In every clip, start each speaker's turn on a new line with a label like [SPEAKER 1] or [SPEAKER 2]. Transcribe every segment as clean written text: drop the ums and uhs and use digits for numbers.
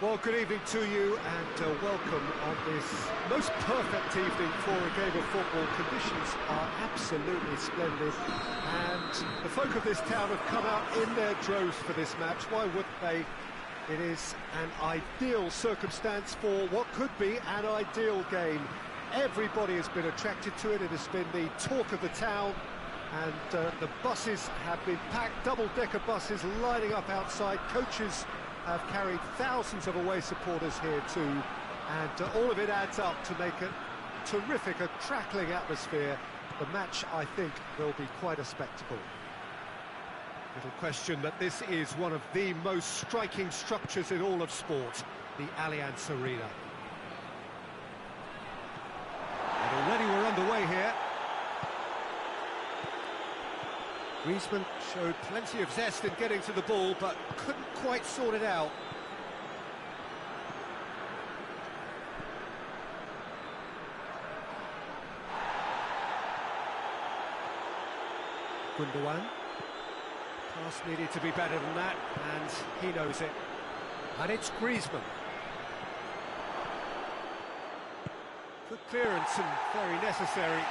[SPEAKER 1] Well, good evening to you and welcome on this most perfect evening for a game of football. Conditions are absolutely splendid and the folk of this town have come out in their droves for this match. Why wouldn't they? It is an ideal circumstance for what could be an ideal game. Everybody has been attracted to it. It has been the talk of the town, and the buses have been packed, double-decker buses lining up outside. Coaches have carried thousands of away supporters here too, and all of it adds up to make a terrific, a crackling atmosphere. The match, I think, will be quite a spectacle. Little question that this is one of the most striking structures in all of sport, the Allianz Arena. And already we're underway here. Griezmann showed plenty of zest in getting to the ball, but couldn't quite sort it out. Gundogan. Pass needed to be better than that, and he knows it. And it's Griezmann. Good clearance and very necessary.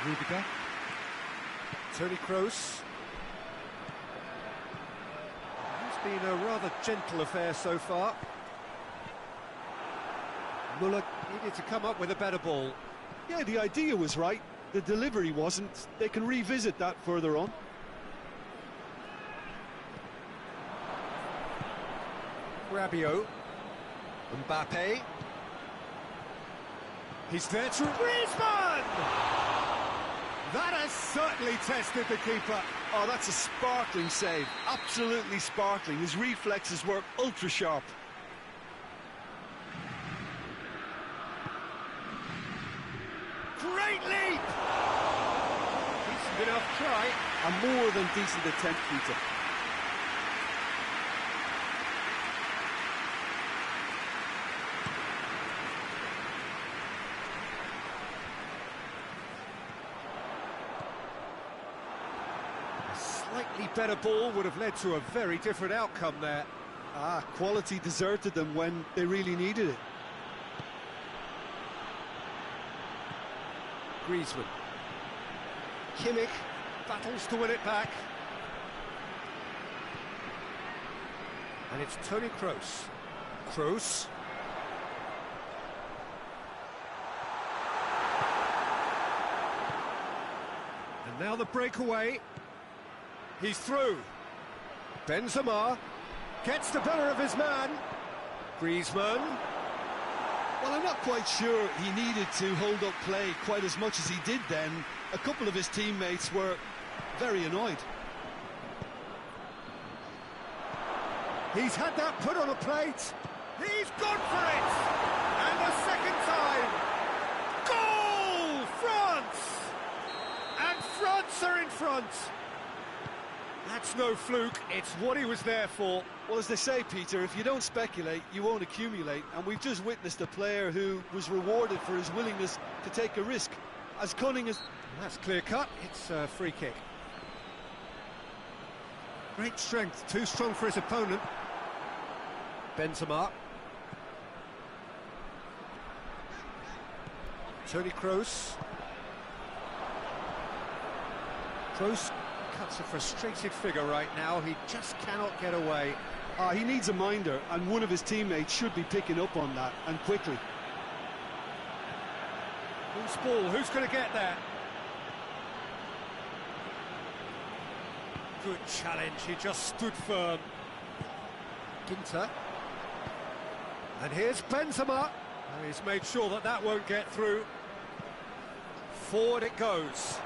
[SPEAKER 1] Rudiger. Toni Kroos. It's been a rather gentle affair so far. Muller needed to come up with a better ball.
[SPEAKER 2] Yeah, the idea was right. The delivery wasn't. They can revisit that further on.
[SPEAKER 1] Rabiot. Mbappe. He's there to Griezmann! That has certainly tested the keeper.
[SPEAKER 2] Oh, that's a sparkling save. Absolutely sparkling. His reflexes were ultra sharp.
[SPEAKER 1] Great leap! Decent enough try.
[SPEAKER 2] A more than decent attempt, Peter.
[SPEAKER 1] Slightly better ball would have led to a very different outcome there.
[SPEAKER 2] Quality deserted them when they really needed it.
[SPEAKER 1] Griezmann. Kimmich battles to win it back. And it's Toni Kroos. Kroos. And now the breakaway. He's through. Benzema gets the better of his man. Griezmann.
[SPEAKER 2] Well, I'm not quite sure he needed to hold up play quite as much as he did then. A couple of his teammates were very annoyed.
[SPEAKER 1] He's had that put on a plate. He's gone for it. And the second time. Goal! France! And France are in front. That's no fluke, it's what he was there for.
[SPEAKER 2] Well, as they say, Peter, if you don't speculate, you won't accumulate. And we've just witnessed a player who was rewarded for his willingness to take a risk. As cunning as...
[SPEAKER 1] That's clear-cut, it's a free kick. Great strength, too strong for his opponent. Benzema. Toni Kroos. Kroos cuts a frustrated figure right now, he just cannot get away.
[SPEAKER 2] He needs a minder, and one of his teammates should be picking up on that, and quickly.
[SPEAKER 1] Loose ball, who's going to get there? Good challenge, he just stood firm. Ginter. And here's Benzema. And he's made sure that that won't get through. Forward it goes.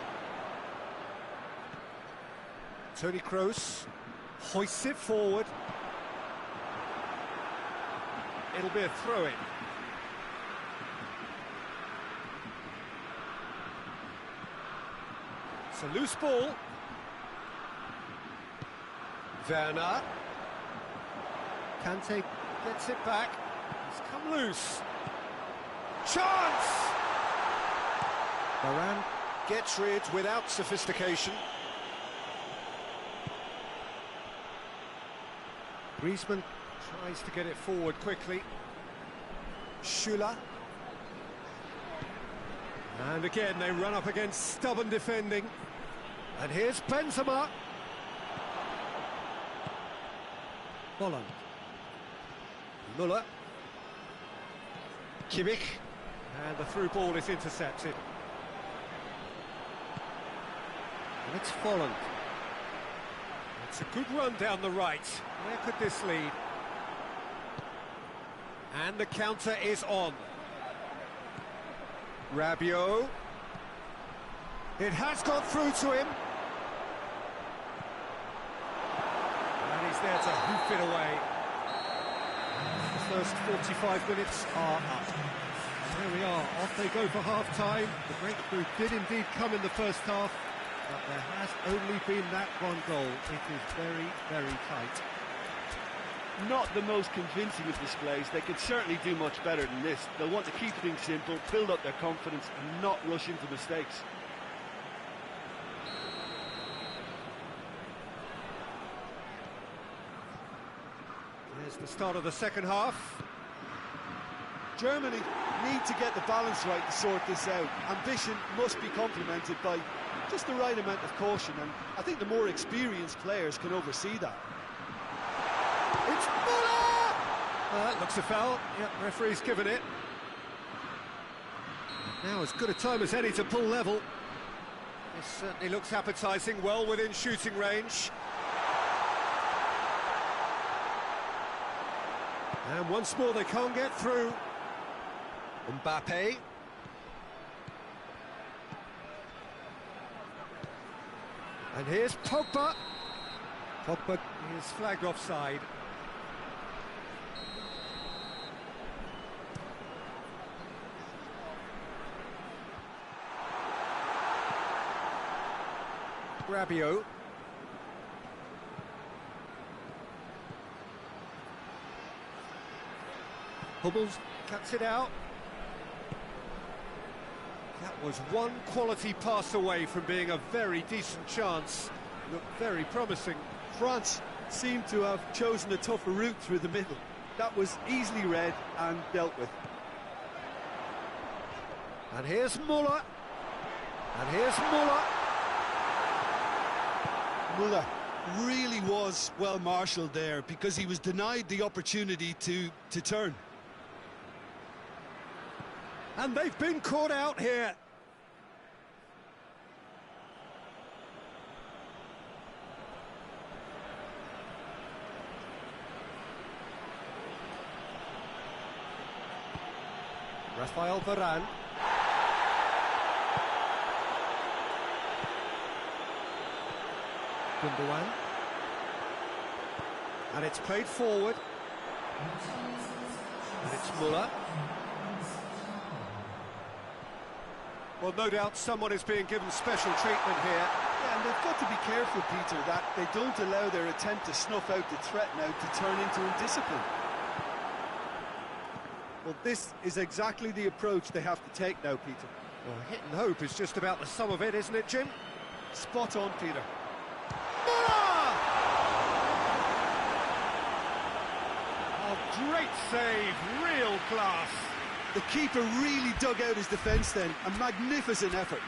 [SPEAKER 1] Toni Kroos hoists it forward. It'll be a throw-in. It's a loose ball. Werner. Kante gets it back. It's come loose. Chance! Varane gets rid without sophistication. Griezmann tries to get it forward quickly. Schüller. And again, they run up against stubborn defending. And here's Benzema. Holland. Müller. Kimmich. And the through ball is intercepted. And it's Holland. It's a good run down the right. Where could this lead? And the counter is on. Rabiot. It has got through to him. And he's there to hoof it away. The first 45 minutes are up. There we are, off they go for half-time. The breakthrough did indeed come in the first half, but there has only been that one goal. It is very, very tight.
[SPEAKER 2] Not the most convincing of displays. They could certainly do much better than this. They'll want to keep things simple, build up their confidence and not rush into mistakes.
[SPEAKER 1] There's the start of the second half.
[SPEAKER 2] Germany need to get the balance right to sort this out. Ambition must be complemented by just the right amount of caution, and I think the more experienced players can oversee that.
[SPEAKER 1] It's Müller! Looks a foul. Yep, referee's given it. Now as good a time as any to pull level. This certainly looks appetising, well within shooting range. And once more they can't get through. Mbappe. And here's Pogba. Pogba is flagged offside. Rabiot. Hummels cuts it out. That was one quality pass away from being a very decent chance. Looked very promising.
[SPEAKER 2] France seemed to have chosen a tougher route through the middle. That was easily read and dealt with.
[SPEAKER 1] And here's Müller. And here's Müller.
[SPEAKER 2] Müller really was well marshalled there because he was denied the opportunity to turn.
[SPEAKER 1] And they've been caught out here. Rafael Varane. Gundogan. And it's played forward. And it's Müller. Well, no doubt someone is being given special treatment here.
[SPEAKER 2] Yeah, and they've got to be careful, Peter, that they don't allow their attempt to snuff out the threat now to turn into indiscipline. Well, this is exactly the approach they have to take now, Peter.
[SPEAKER 1] Well, hit and hope is just about the sum of it, isn't it, Jim?
[SPEAKER 2] Spot on, Peter.
[SPEAKER 1] Müller! Oh, great save, real class.
[SPEAKER 2] The keeper really dug out his defence then. A magnificent effort.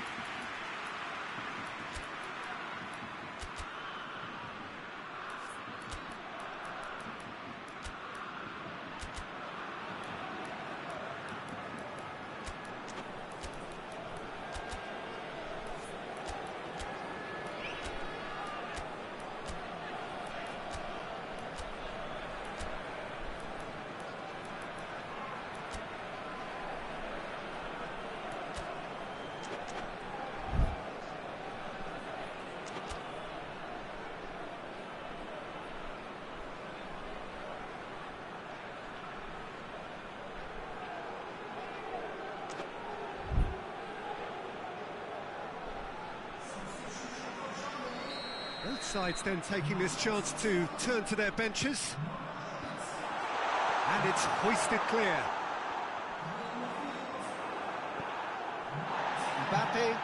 [SPEAKER 1] Both sides then taking this chance to turn to their benches. And it's hoisted clear. Mbappe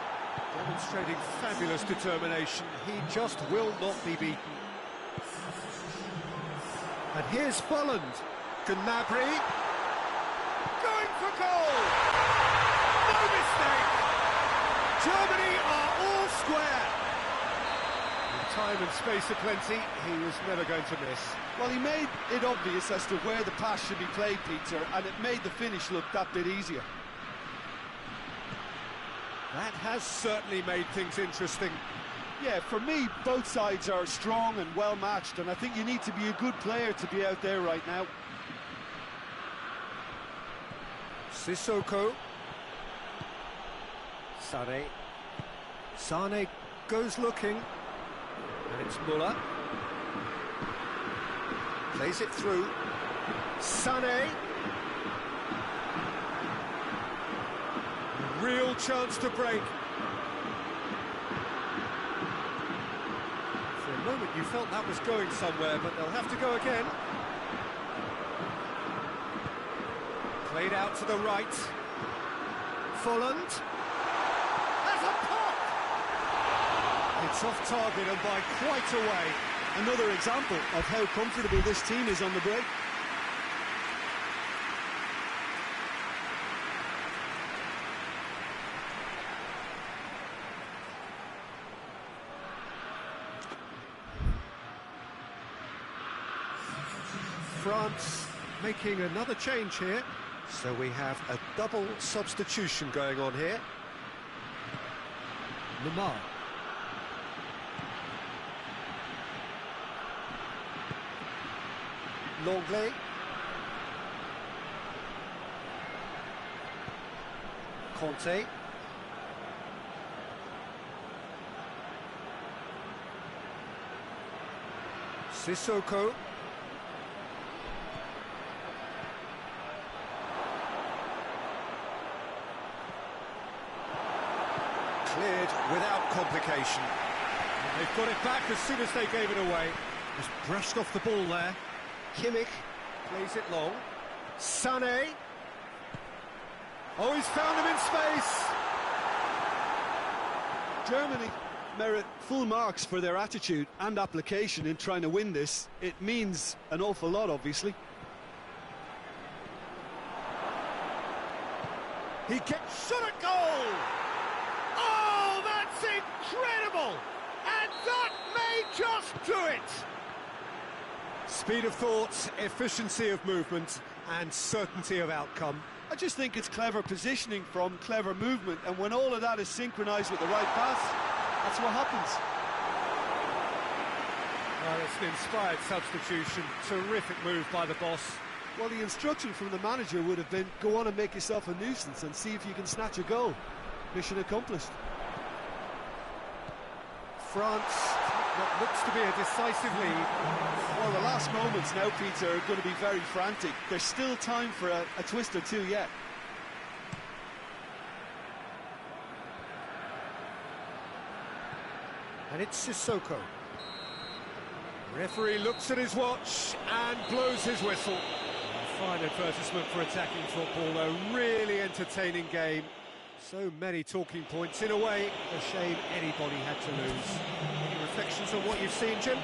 [SPEAKER 1] demonstrating fabulous determination. He just will not be beaten. And here's Folland. Gnabry. Going for goal! No mistake! Germany are all square. With time and space aplenty, he was never going to miss.
[SPEAKER 2] Well, he made it obvious as to where the pass should be played, Peter, and it made the finish look that bit easier.
[SPEAKER 1] That has certainly made things interesting.
[SPEAKER 2] Yeah, for me, both sides are strong and well matched, and I think you need to be a good player to be out there right now.
[SPEAKER 1] Sissoko. Sane goes looking. And it's Muller. Plays it through. Sané. Real chance to break. For a moment you felt that was going somewhere, but they'll have to go again. Played out to the right. Folland. Has a pop! It's off target and by quite a way.
[SPEAKER 2] Another example of how comfortable this team is on the break.
[SPEAKER 1] France making another change here. So we have a double substitution going on here. Lamar. Longley. Conte. Sissoko. Cleared without complication. They've got it back as soon as they gave it away. Just brushed off the ball there. Kimmich plays it long. Sané. Oh, he's found him in space.
[SPEAKER 2] Germany merit full marks for their attitude and application in trying to win this. It means an awful lot, obviously.
[SPEAKER 1] He gets shot at goal. Oh, that's incredible! And that may just do it! Speed of thought, efficiency of movement, and certainty of outcome.
[SPEAKER 2] I just think it's clever positioning from clever movement, and when all of that is synchronised with the right pass, that's what happens.
[SPEAKER 1] Well, it's an inspired substitution. Terrific move by the boss.
[SPEAKER 2] Well, the instruction from the manager would have been, go on and make yourself a nuisance and see if you can snatch a goal. Mission accomplished.
[SPEAKER 1] France, what looks to be a decisive lead.
[SPEAKER 2] Well, the last moments now, Peter, are going to be very frantic. There's still time for a twist or two yet.
[SPEAKER 1] And it's Sissoko. Referee looks at his watch and blows his whistle. A fine advertisement for attacking football, a really entertaining game. So many talking points. In a way, a shame anybody had to lose. Any reflections on what you've seen, Jim?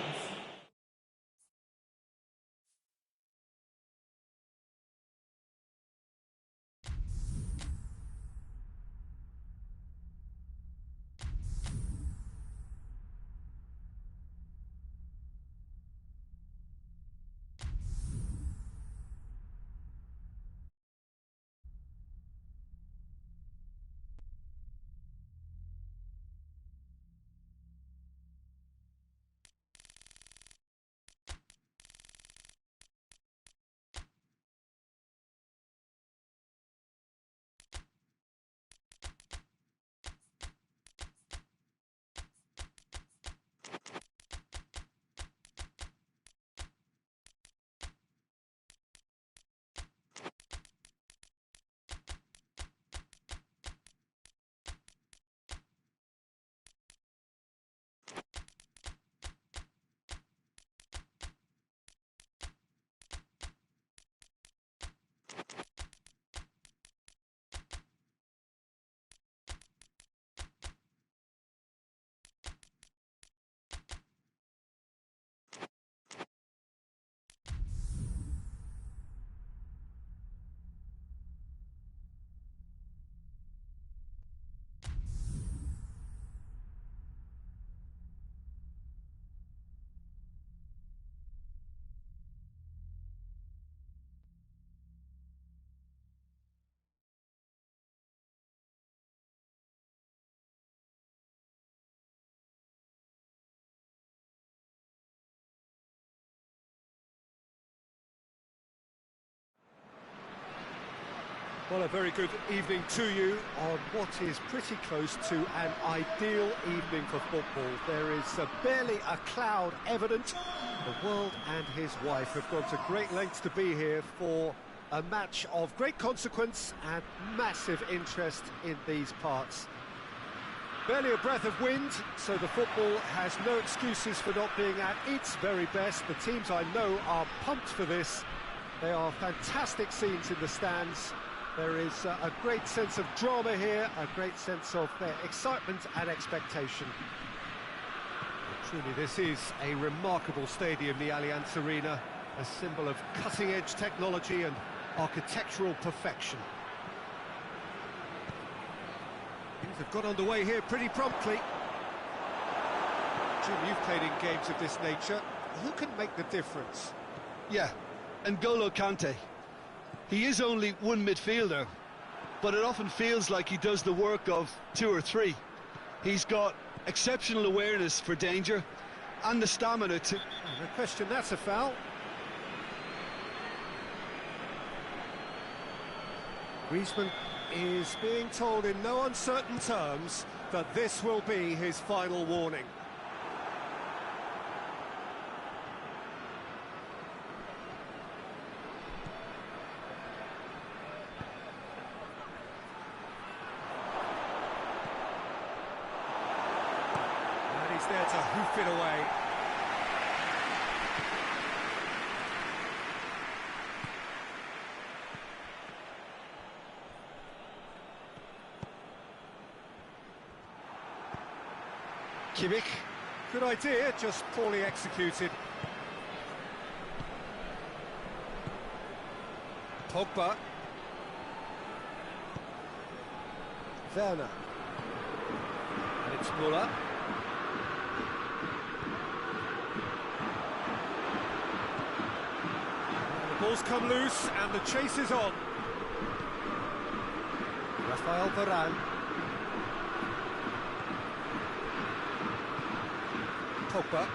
[SPEAKER 1] Well, a very good evening to you on what is pretty close to an ideal evening for football. There is barely a cloud evident. The world and his wife have gone to great lengths to be here for a match of great consequence and massive interest in these parts. Barely a breath of wind, so the football has no excuses for not being at its very best. The teams I know are pumped for this. They are fantastic scenes in the stands. There is a great sense of drama here, a great sense of excitement and expectation. Truly, this is a remarkable stadium, the Allianz Arena, a symbol of cutting-edge technology and architectural perfection. Things have got underway here pretty promptly. Jim, you've played in games of this nature. Who can make the difference?
[SPEAKER 2] Yeah, N'Golo Kante. He is only one midfielder, but it often feels like he does the work of two or three. He's got exceptional awareness for danger and the stamina to...
[SPEAKER 1] No question, that's a foul. Griezmann is being told in no uncertain terms that this will be his final warning. And he's there to hoof it away. Kimmich, good idea, just poorly executed. Pogba. Werner. And it's Müller. The ball's come loose and the chase is on. Rafael Varane. Pogba.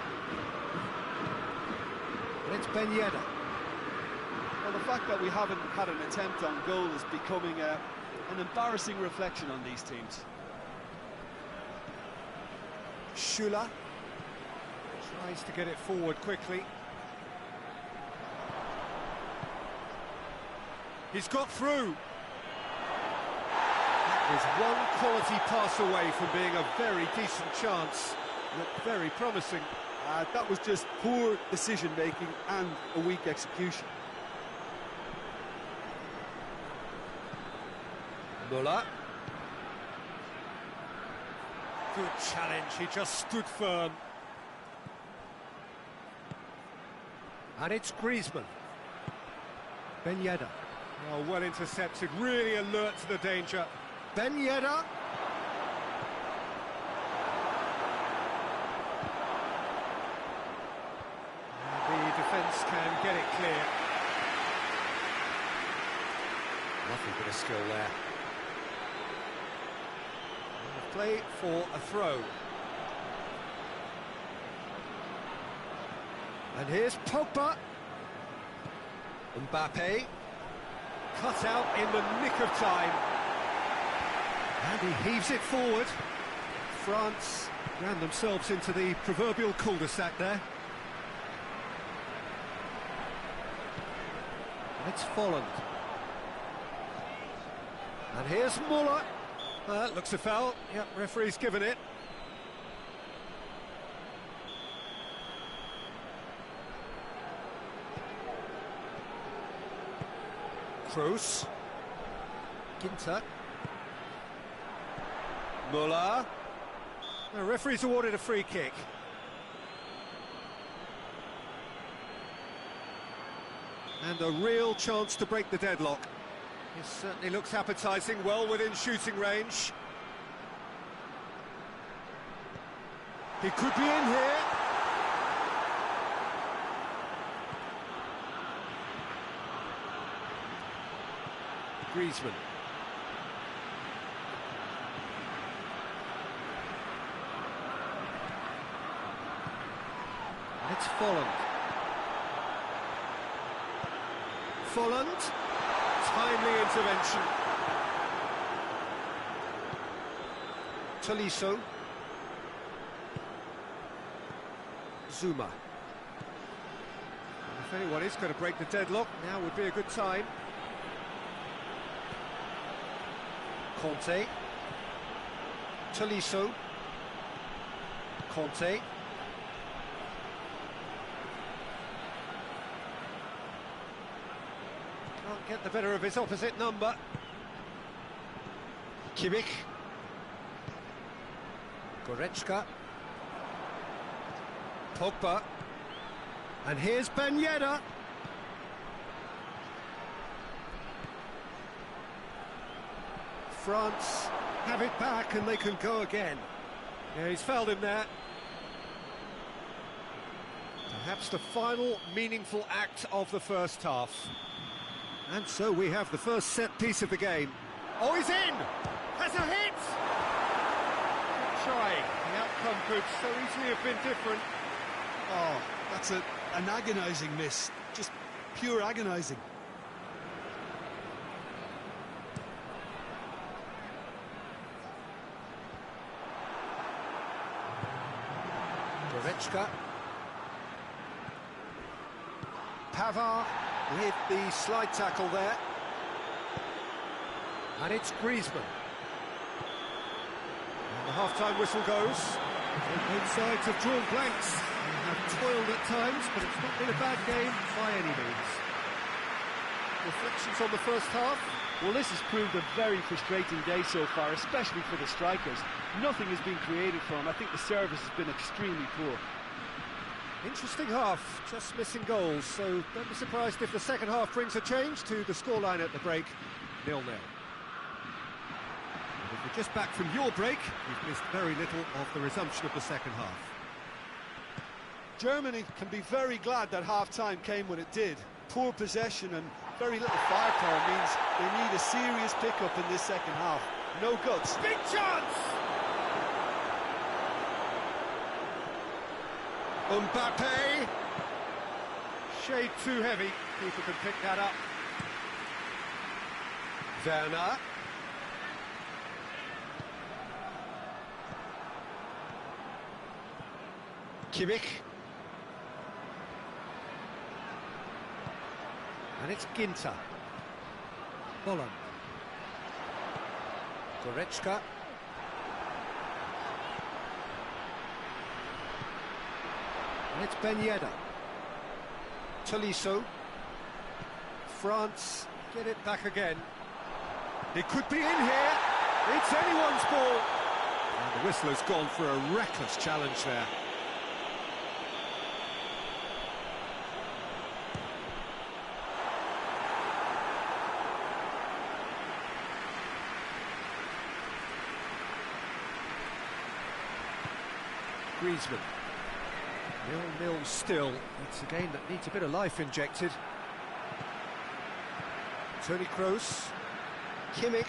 [SPEAKER 1] And it's Ben Yedder.
[SPEAKER 2] Well, the fact that we haven't had an attempt on goal is becoming an embarrassing reflection on these teams.
[SPEAKER 1] Schüller tries to get it forward quickly. He's got through. That was one quality pass away from being a very decent chance. Looked very promising.
[SPEAKER 2] That was just poor decision-making and a weak execution.
[SPEAKER 1] Müller. Good challenge, he just stood firm. And it's Griezmann. Ben Yedder. Oh, well intercepted, really alert to the danger. Ben Yedder. The defence can get it clear. Nothing but a skill there. Play for a throw. And here's Pogba. Mbappe. Cut out in the nick of time. And he heaves it forward. France ran themselves into the proverbial cul-de-sac there. It's Folland. And here's Müller. Looks a foul. Yep, referee's given it. Kroos. Ginter. Müller. The referee's awarded a free kick. And a real chance to break the deadlock. It certainly looks appetising, well within shooting range. He could be in here. Griezmann. It's Folland. Folland. Timely intervention. Tolisso. Zuma. If anyone is going to break the deadlock, now would be a good time. Conte. Tolisso. Conte. Can't get the better of his opposite number. Kimmich. Goretzka. Pogba. And here's Ben Yedder. France have it back and they can go again. Yeah, he's fouled him there. Perhaps the final meaningful act of the first half. And so we have the first set piece of the game. Oh, he's in! Has a hit! Good try. The outcome could so easily have been different.
[SPEAKER 2] Oh, that's an agonising miss. Just pure agonising.
[SPEAKER 1] Goretzka. Pavard with the slide tackle there. And it's Griezmann. And the half-time whistle goes. Both sides have drawn blanks. They have toiled at times, but it's not been a bad game by any means. Reflections on the first half?
[SPEAKER 3] Well, this has proved a very frustrating day so far, especially for the strikers. Nothing has been created for them. I think the service has been extremely poor.
[SPEAKER 1] Interesting half, just missing goals, so don't be surprised if the second half brings a change to the scoreline at the break, 0-0. And if you're just back from your break, you've missed very little of the resumption of the second half.
[SPEAKER 2] Germany can be very glad that half-time came when it did. Poor possession and very little firepower means they need a serious pickup in this second half. No guts.
[SPEAKER 1] Big chance! Mbappe! Shade too heavy, keeper can pick that up. Werner. Kimmich. And it's Ginter. Bolland. Goretzka. And it's Ben Yedder. Tolisso. France get it back again. It could be in here. It's anyone's ball. And the whistler's gone for a reckless challenge there. Griezmann. 0-0 still. It's a game that needs a bit of life injected. Toni Kroos. Kimmich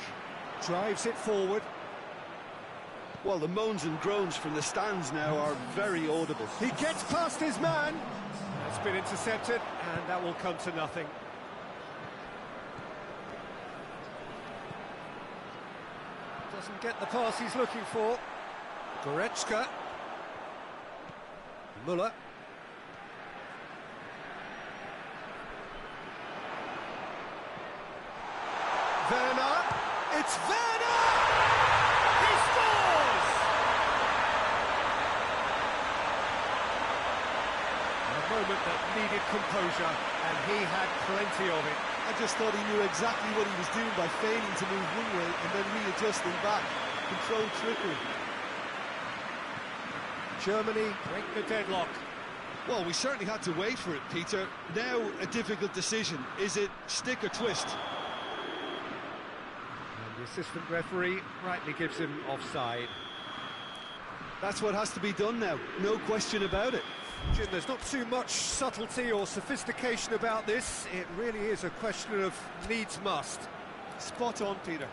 [SPEAKER 1] drives it forward.
[SPEAKER 2] Well, the moans and groans from the stands now are very audible.
[SPEAKER 1] He gets past his man. That's been intercepted, and that will come to nothing. Doesn't get the pass he's looking for. Goretzka. Müller. Werner. It's Werner! He scores! A moment that needed composure, and he had plenty of it.
[SPEAKER 2] I just thought he knew exactly what he was doing by feigning to move one way and then readjusting back. Controlled trickery.
[SPEAKER 1] Germany break the deadlock.
[SPEAKER 2] Well, we certainly had to wait for it, Peter. Now a difficult decision. Is it stick or twist?
[SPEAKER 1] And the assistant referee rightly gives him offside.
[SPEAKER 2] That's what has to be done now, no question about it.
[SPEAKER 1] Jim, there's not too much subtlety or sophistication about this. It really is a question of needs must.
[SPEAKER 2] Spot on, Peter.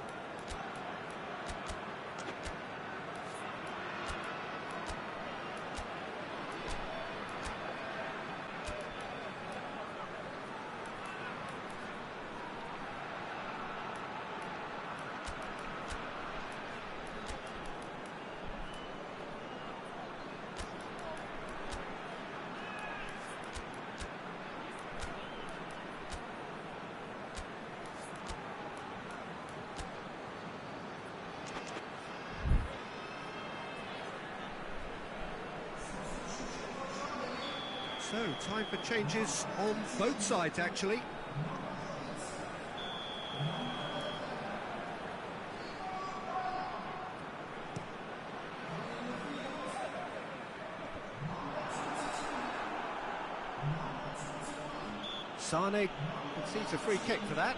[SPEAKER 1] So, time for changes on both sides, actually. Sane concedes a free kick for that.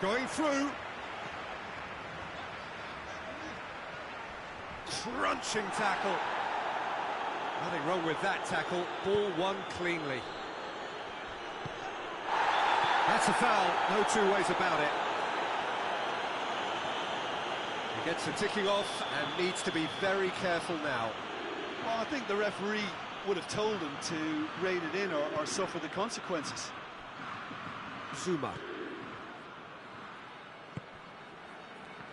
[SPEAKER 1] Going through. Crunching tackle. Nothing wrong with that tackle. Ball won cleanly. That's a foul, no two ways about it. He gets the ticking off and needs to be very careful now.
[SPEAKER 2] Well, I think the referee would have told him to rein it in or suffer the consequences.
[SPEAKER 1] Zuma.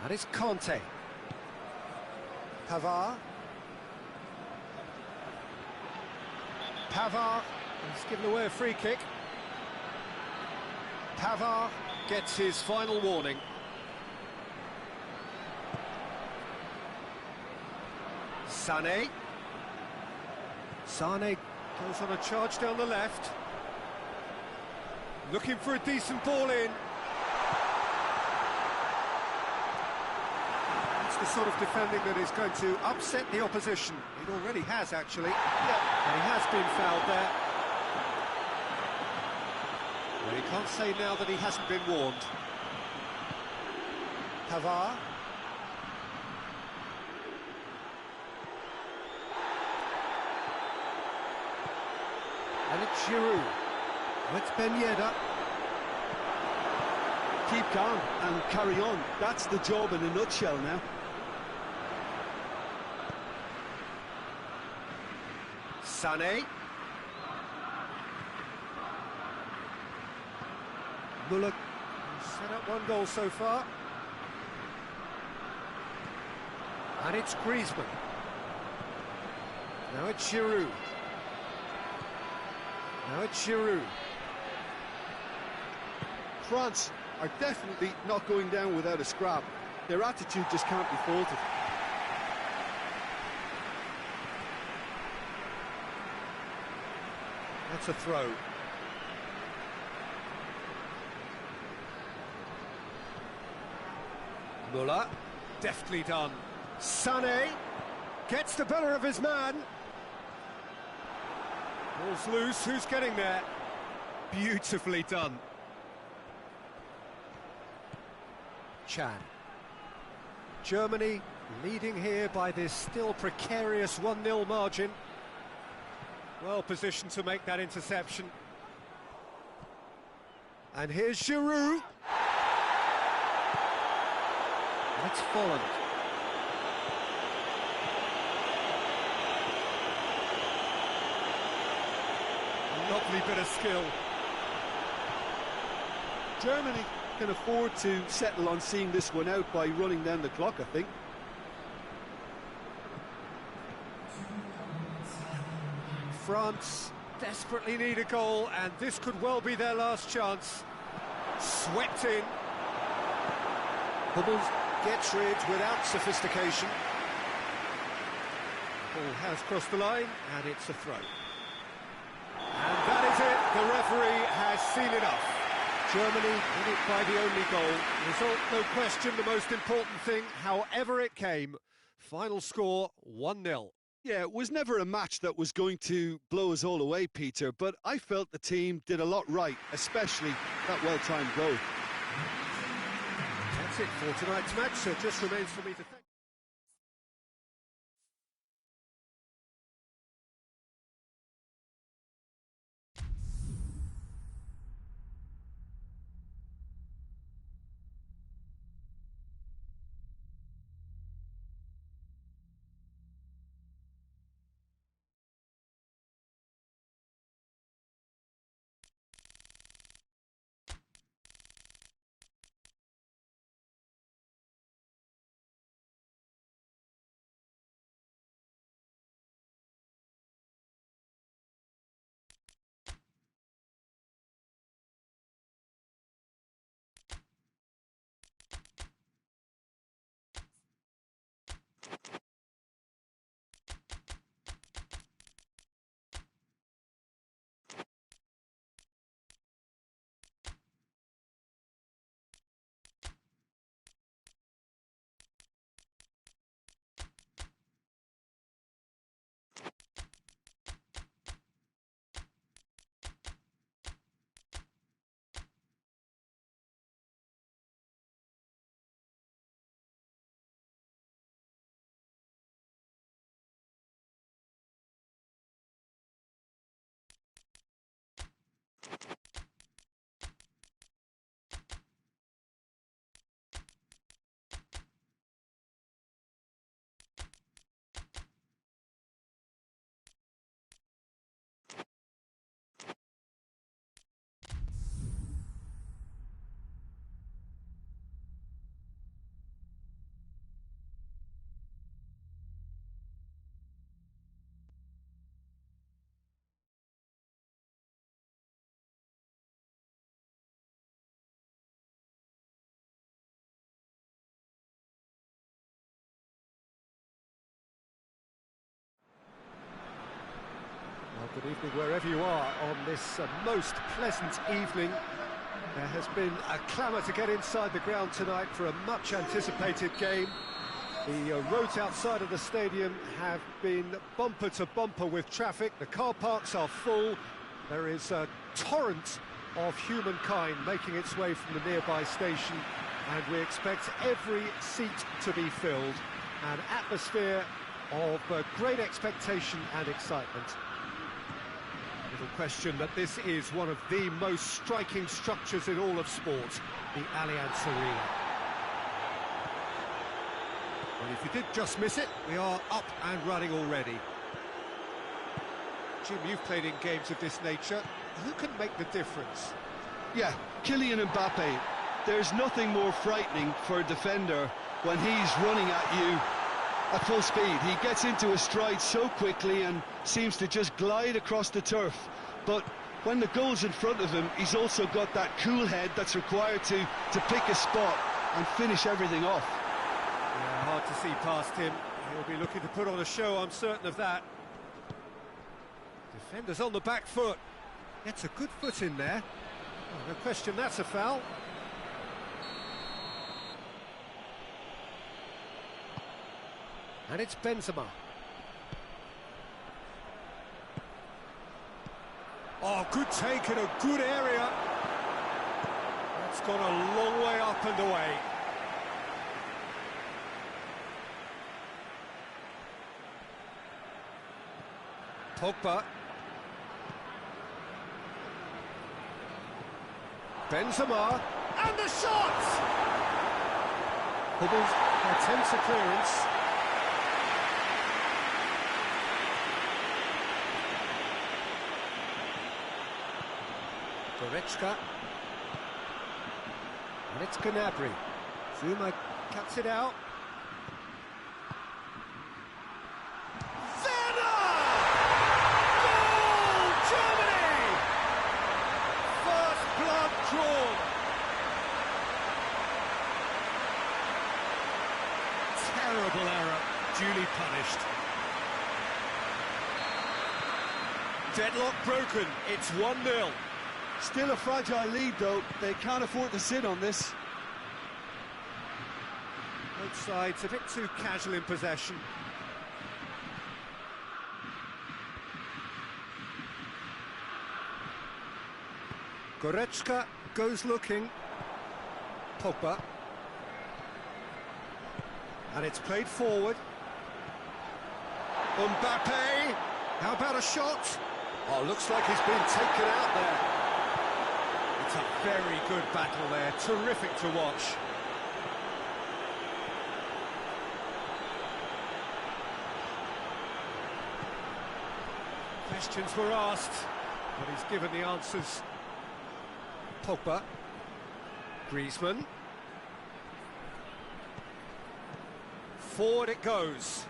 [SPEAKER 1] That is Conte. Pavard. Pavard has given away a free kick. Pavard gets his final warning. Sané. Sané goes on a charge down the left. Looking for a decent ball in. The sort of defending that is going to upset the opposition. It already has, actually. Yeah. And he has been fouled there. Well, he can't say now that he hasn't been warned. Pavard. And it's Giroud. Oh, it's Ben Yedder.
[SPEAKER 2] Keep calm and carry on. That's the job in a nutshell now.
[SPEAKER 1] Sané. Muller set up one goal so far. And it's Griezmann. Now it's Giroud. Now it's Giroud.
[SPEAKER 2] France are definitely not going down without a scrap. Their attitude just can't be faulted.
[SPEAKER 1] That's a throw. Muller, deftly done. Sané gets the better of his man. Ball's loose, who's getting there? Beautifully done. Chan. Germany leading here by this still precarious 1-0 margin. Well positioned to make that interception. And here's Giroud. That's Folland. A lovely bit of skill.
[SPEAKER 2] Germany can afford to settle on seeing this one out by running down the clock, I think.
[SPEAKER 1] France desperately need a goal, and this could well be their last chance. Swept in. Hummels gets rid without sophistication. Ball has crossed the line, and it's a throw. And that is it. The referee has seen enough. Germany win it by the only goal. Result, no question, the most important thing, however it came. Final score, 1-0.
[SPEAKER 2] Yeah, it was never a match that was going to blow us all away, Peter, but I felt the team did a lot right, especially that well-timed goal.
[SPEAKER 1] That's it for tonight's match, so it just remains for me to thank Good evening wherever you are on this most pleasant evening. There has been a clamour to get inside the ground tonight for a much anticipated game. The roads outside of the stadium have been bumper to bumper with traffic. The car parks are full. There is a torrent of humankind making its way from the nearby station, and we expect every seat to be filled. An atmosphere of great expectation and excitement. Little question that this is one of the most striking structures in all of sport, the Allianz Arena. Well, if you did just miss it, we are up and running already. Jim, you've played in games of this nature. Who can make the difference?
[SPEAKER 2] Yeah, Kylian Mbappe. There's nothing more frightening for a defender when he's running at you at full speed. He gets into a stride so quickly and seems to just glide across the turf. But when the goal's in front of him, he's also got that cool head that's required to pick a spot and finish everything off.
[SPEAKER 1] Yeah, hard to see past him. He'll be looking to put on a show, I'm certain of that. Defender's on the back foot. Gets a good foot in there. Oh, no question that's a foul. And it's Benzema. Oh, good take in a good area. That's gone a long way up and away. Pogba. Benzema. And the shot! Hubbard attempts a clearance. Goretzka, and it's Gnabry. Zuma cuts it out. Werner! Goal! Germany! First blood drawn. Terrible error, duly punished. Deadlock broken, it's 1-0.
[SPEAKER 2] Still a fragile lead, though. They can't afford to sit on this.
[SPEAKER 1] Both sides a bit too casual in possession. Goretzka goes looking. Pogba. And it's played forward. Mbappe. How about a shot? Oh, looks like he's been taken out there. It's a very good battle there, terrific to watch. Questions were asked, but he's given the answers. Pogba. Griezmann. Forward it goes.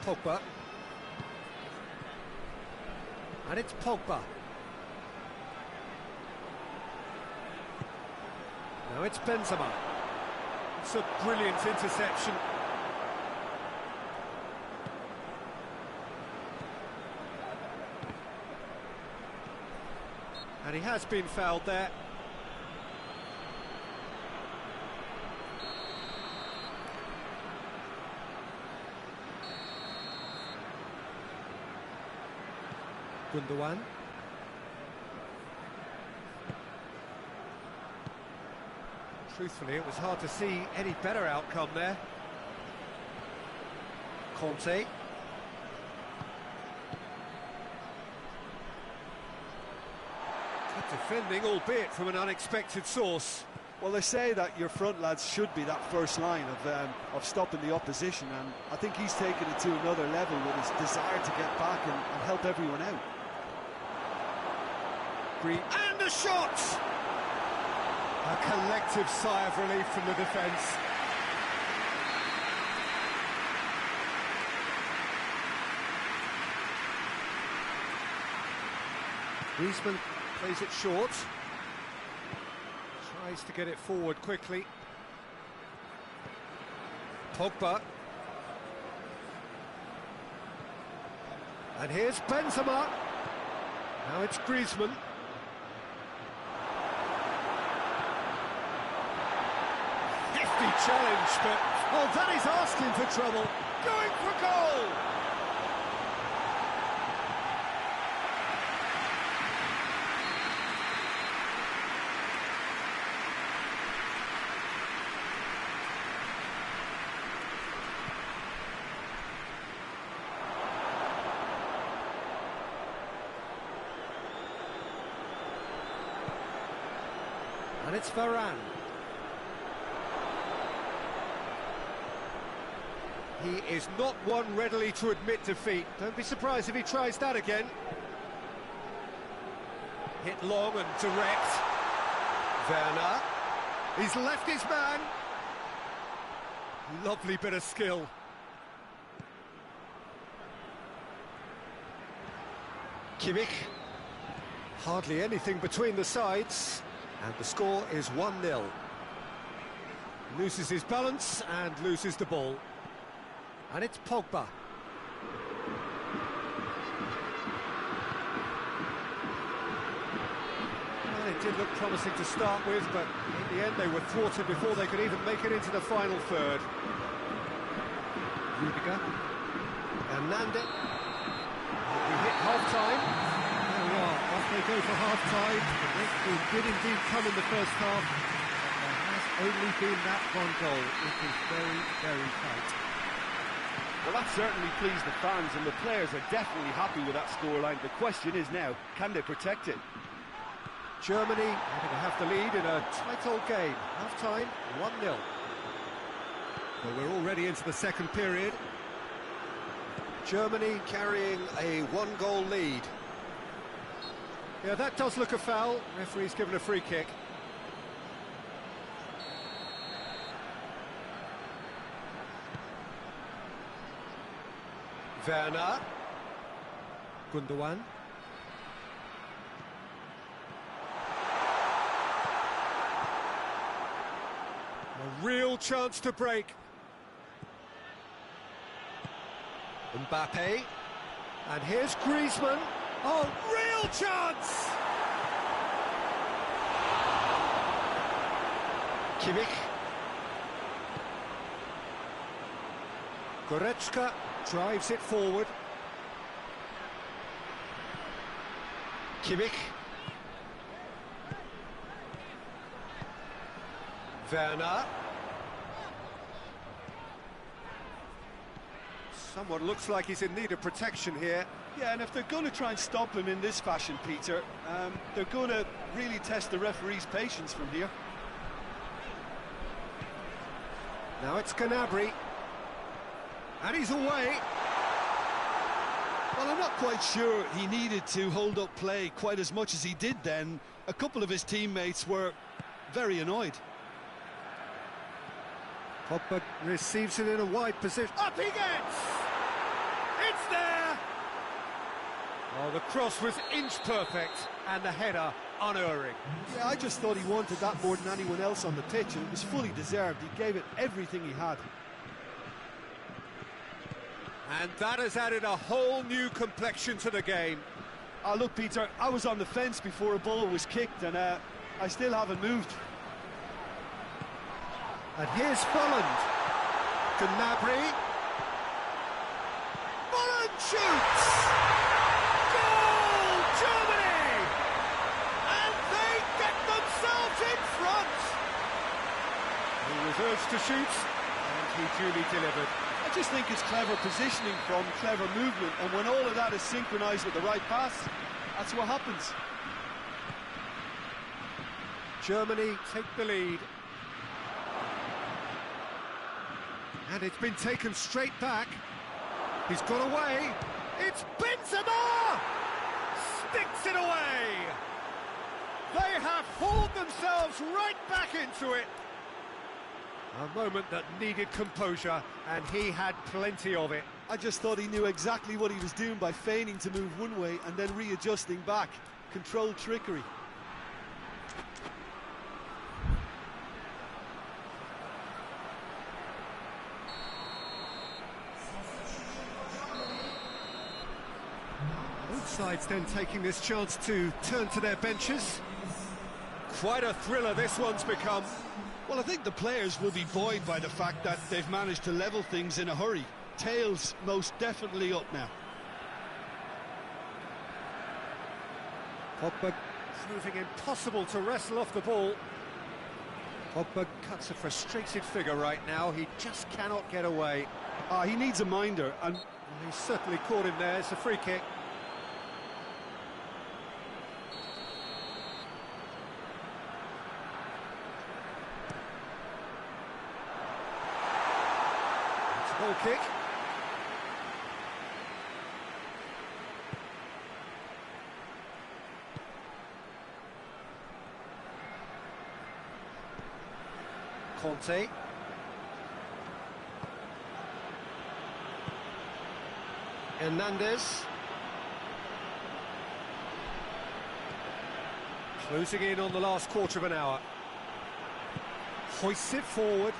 [SPEAKER 1] Pogba. And it's Pogba. Now it's Benzema. It's a brilliant interception. And he has been fouled there. Gundogan. Truthfully, it was hard to see any better outcome there. Conte. Good defending, albeit from an unexpected source.
[SPEAKER 2] Well, they say that your front lads should be that first line of stopping the opposition, and I think he's taken it to another level with his desire to get back and help everyone out.
[SPEAKER 1] And a shot! A collective sigh of relief from the defence. Griezmann plays it short. Tries to get it forward quickly. Pogba. And here's Benzema. Now it's Griezmann. Hefty challenge, but oh, that is asking for trouble. Going for goal. And it's Varane. He is not one readily to admit defeat. Don't be surprised if he tries that again. Hit long and direct. Werner. He's left his man. Lovely bit of skill. Kimmich. Hardly anything between the sides. And the score is 1-0. Loses his balance and loses the ball. And it's Pogba. Well, it did look promising to start with, but in the end they were thwarted before they could even make it into the final third. Rudiger. Hernandez. We hit half-time. There we are, off they go for half-time. The breakthrough did indeed come in the first half, but there has only been that one goal. It is very, very tight.
[SPEAKER 3] Well, that certainly pleased the fans, and the players are definitely happy with that scoreline. The question is now, can they protect it?
[SPEAKER 1] Germany are going to have the lead in a tight old game. Half-time, 1-0. Well, we're already into the second period. Germany carrying a one-goal lead. Yeah, that does look a foul. Referee's given a free kick. Werner. Gundogan. A real chance to break. Mbappe. And here's Griezmann. Oh, real chance! Kimmich. Goretzka drives it forward. Kimmich. Werner. Someone looks like he's in need of protection here.
[SPEAKER 2] Yeah, and if they're going to try and stop him in this fashion, Peter, they're going to really test the referee's patience from here.
[SPEAKER 1] Now it's Gnabry. And he's away.
[SPEAKER 2] Well, I'm not quite sure he needed to hold up play quite as much as he did then. A couple of his teammates were very annoyed.
[SPEAKER 1] Pogba receives it in a wide position. Up he gets! It's there! Oh, the cross was inch perfect, and the header unerring.
[SPEAKER 2] Yeah, I just thought he wanted that more than anyone else on the pitch, and it was fully deserved. He gave it everything he had.
[SPEAKER 1] And that has added a whole new complexion to the game.
[SPEAKER 2] Look, Peter, I was on the fence before a ball was kicked, and I still haven't moved.
[SPEAKER 1] And here's Folland. Gnabry. Folland shoots! Goal, Germany! And they get themselves in front! He was urged to shoot, and he duly delivered.
[SPEAKER 2] I just think it's clever positioning from clever movement, and when all of that is synchronised with the right pass, that's what happens.
[SPEAKER 1] Germany take the lead. And it's been taken straight back. He's got away. It's Benzema! Sticks it away! They have hauled themselves right back into it. A moment that needed composure, and he had plenty of it.
[SPEAKER 2] I just thought he knew exactly what he was doing by feigning to move one way and then readjusting back. Controlled trickery.
[SPEAKER 1] sides then taking this chance to turn to their benches. Quite a thriller this one's become.
[SPEAKER 2] Well, I think the players will be buoyed by the fact that they've managed to level things in a hurry. Tails most definitely up now.
[SPEAKER 1] Pogba proving impossible to wrestle off the ball. Pogba cuts a frustrated figure right now. He just cannot get away.
[SPEAKER 2] He needs a minder, and
[SPEAKER 1] He's certainly caught him there. It's a free kick. It's a goal kick. Conte. Hernandez. Closing in on the last quarter of an hour. Hoists it forward.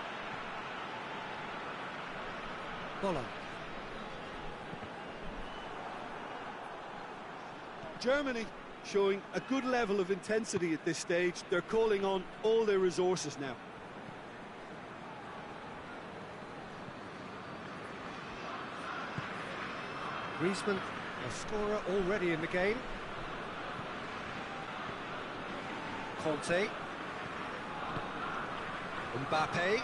[SPEAKER 1] Bola.
[SPEAKER 2] Germany showing a good level of intensity at this stage. They're calling on all their resources now.
[SPEAKER 1] Griezmann, a scorer already in the game. Conte. Mbappe.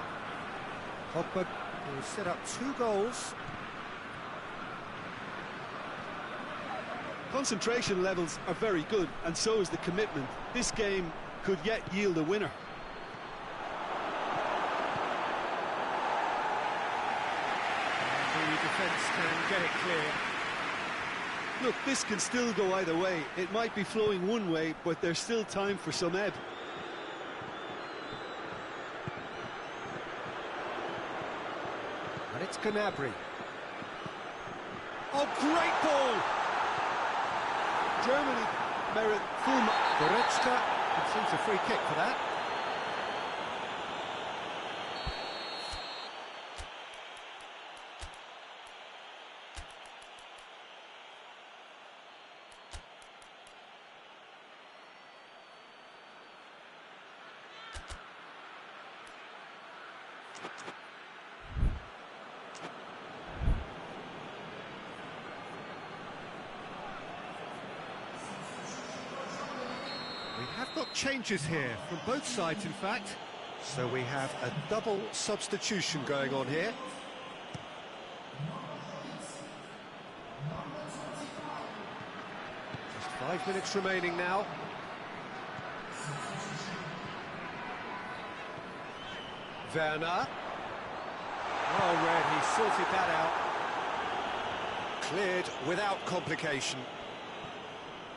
[SPEAKER 1] Pogba, who has set up 2 goals.
[SPEAKER 2] Concentration levels are very good, and so is the commitment. This game could yet yield a winner.
[SPEAKER 1] The defence can get it clear.
[SPEAKER 2] Look, this can still go either way. It might be flowing one way, but there's still time for some ebb.
[SPEAKER 1] And it's Gnabry. Oh, great ball!
[SPEAKER 2] Germany merit full mark.
[SPEAKER 1] Goretzka conceives a free kick for that. We have got changes here from both sides, in fact. So we have a double substitution going on here. Just 5 minutes remaining now. Werner. Well read, he sorted that out. Cleared without complication.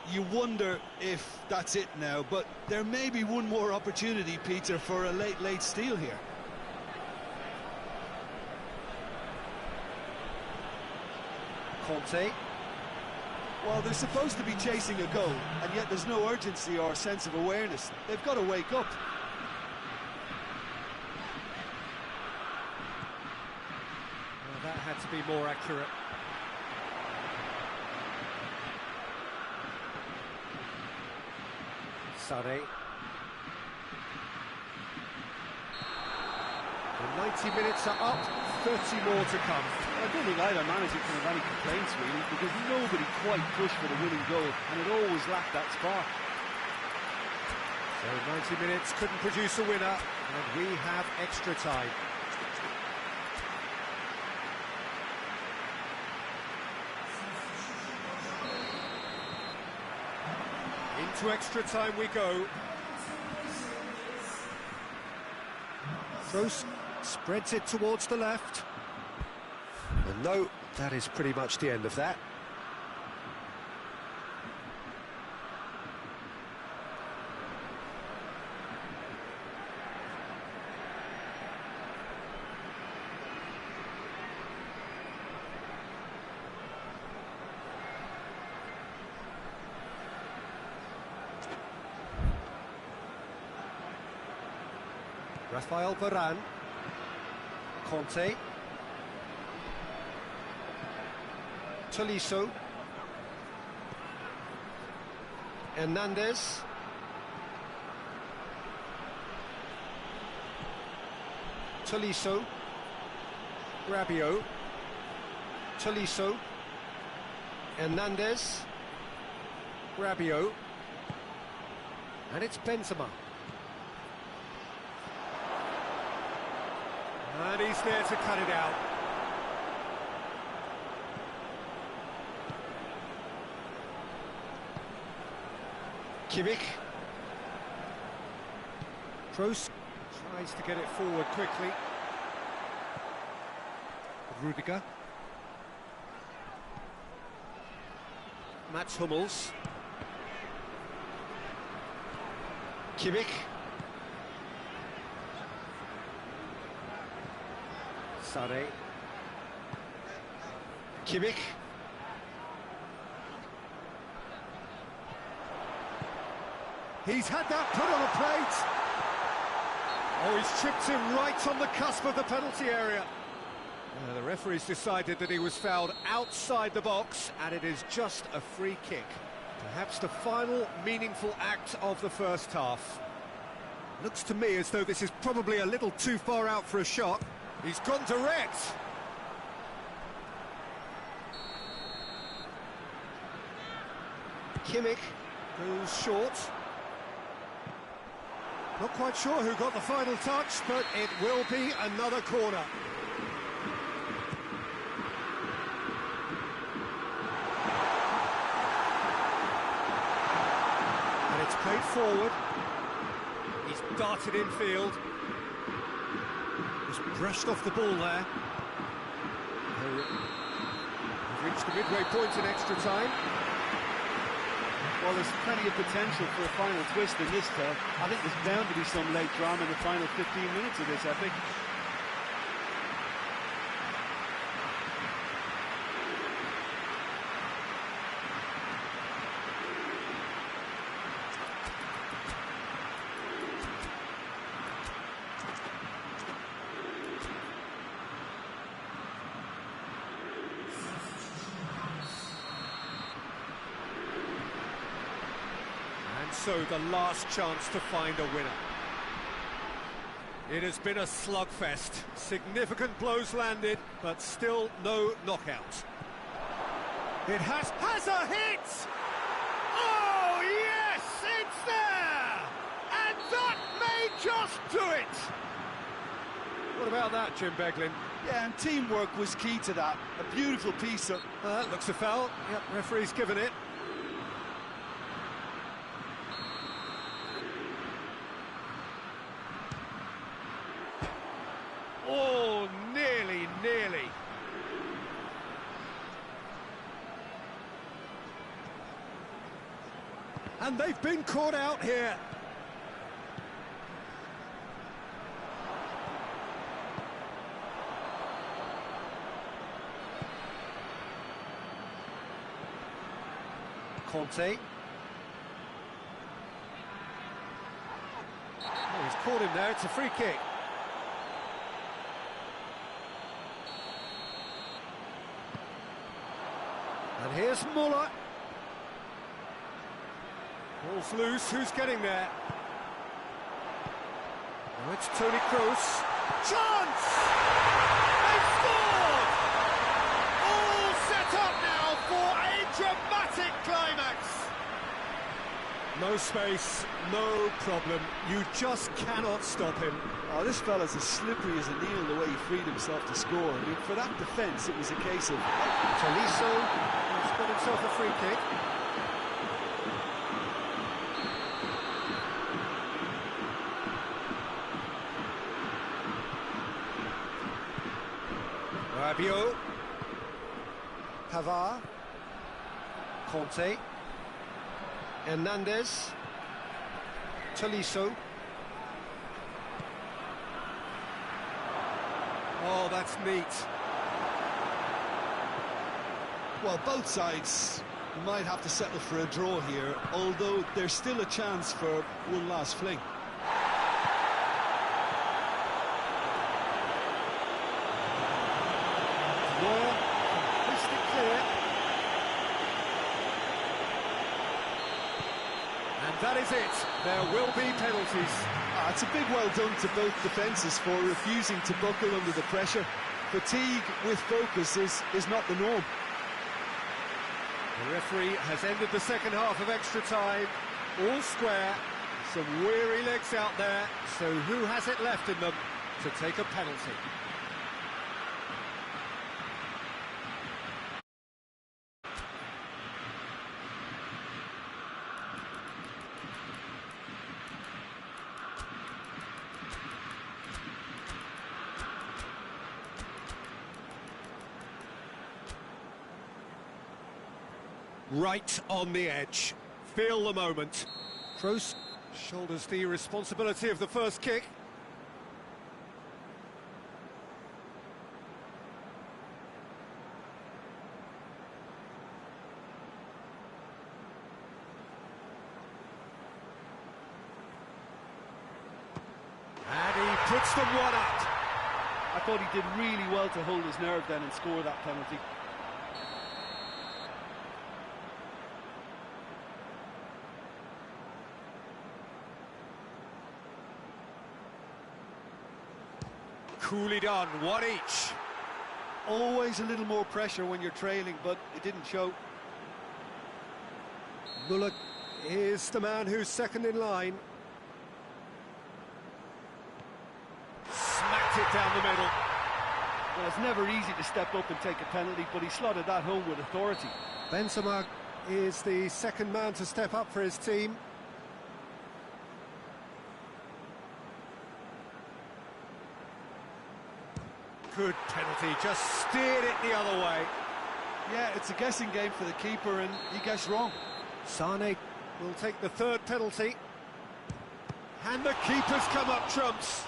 [SPEAKER 2] You wonder if that's it now, but there may be one more opportunity, Peter, for a late steal here.
[SPEAKER 1] Conte.
[SPEAKER 2] Well, they're supposed to be chasing a goal, and yet there's no urgency or sense of awareness. They've got to wake up.
[SPEAKER 1] Well, that had to be more accurate. Sane. The 90 minutes are up, 30 more to come.
[SPEAKER 3] I don't think either manager can have any complaints, really, because nobody quite pushed for the winning goal, and it always lacked that spark.
[SPEAKER 1] So 90 minutes couldn't produce a winner, and we have extra time. Into extra time we go. Throws, spreads it towards the left. And no, that is pretty much the end of that. Rafael Varane. Conte. Tolisso. Hernandez. Tolisso. Rabiot. Tolisso. Hernandez. Rabiot. And it's Benzema. And he's there to cut it out. Kimmich. Kroos tries to get it forward quickly. Rudiger. Mats Hummels. Kimmich. Sade. Kimmich. He's had that put on a plate. Oh, he's chipped him right on the cusp of the penalty area. The referee's decided that he was fouled outside the box, and it is just a free kick. Perhaps the final meaningful act of the first half. Looks to me as though this is probably a little too far out for a shot. He's gone direct. Kimmich goes short. Not quite sure who got the final touch, but it will be another corner. And it's played forward. He's darted infield. Just brushed off the ball there. They've reached the midway point in extra time.
[SPEAKER 3] Well, there's plenty of potential for a final twist in this tale. I think there's bound to be some late drama in the final 15 minutes of this epic.
[SPEAKER 1] So the last chance to find a winner. It has been a slugfest. Significant blows landed, but still no knockout. It has a hit! Oh yes, it's there! And that may just do it! What about that, Jim Beglin?
[SPEAKER 2] Yeah, and teamwork was key to that. A beautiful piece of...
[SPEAKER 1] Looks a foul. Yep, referee's given it. Oh, nearly. And they've been caught out here. Conte. Oh, he's caught him there. It's a free kick. And here's Muller. Ball's loose, who's getting there? Now it's Toni Kroos. Chance! They've scored! All set up now for a dramatic climax. No space, no problem. You just cannot stop him.
[SPEAKER 2] Oh, this fella's as slippery as a needle the way he freed himself to score. I mean, for that defence, it was a case of...
[SPEAKER 1] Tolisso has got himself a free kick. Rabiot. Pavard. Conte. Hernandez. Tolisso. Oh, that's neat.
[SPEAKER 2] Well, both sides might have to settle for a draw here, although there's still a chance for one last fling.
[SPEAKER 1] Neuer, crystal clear. that is it. There will be penalties.
[SPEAKER 2] It's a big well done to both defences for refusing to buckle under the pressure. Fatigue with focus is not the norm.
[SPEAKER 1] The referee has ended the second half of extra time. All square. Some weary legs out there. So who has it left in them to take a penalty? Right on the edge. Feel the moment. Kroos shoulders the responsibility of the first kick. And he puts them one up.
[SPEAKER 3] I thought he did really well to hold his nerve then and score that penalty.
[SPEAKER 1] Coolly done, one each.
[SPEAKER 2] Always a little more pressure when you're trailing, but it didn't show.
[SPEAKER 1] Muller is the man who's second in line. Smacked it down the middle.
[SPEAKER 3] Well, it's never easy to step up and take a penalty, but he slotted that home with authority.
[SPEAKER 1] Benzema is the second man to step up for his team. Good penalty, just steered it the other way.
[SPEAKER 2] Yeah, it's a guessing game for the keeper, and he guessed wrong.
[SPEAKER 1] Sane will take the third penalty. And the keeper's come up trumps.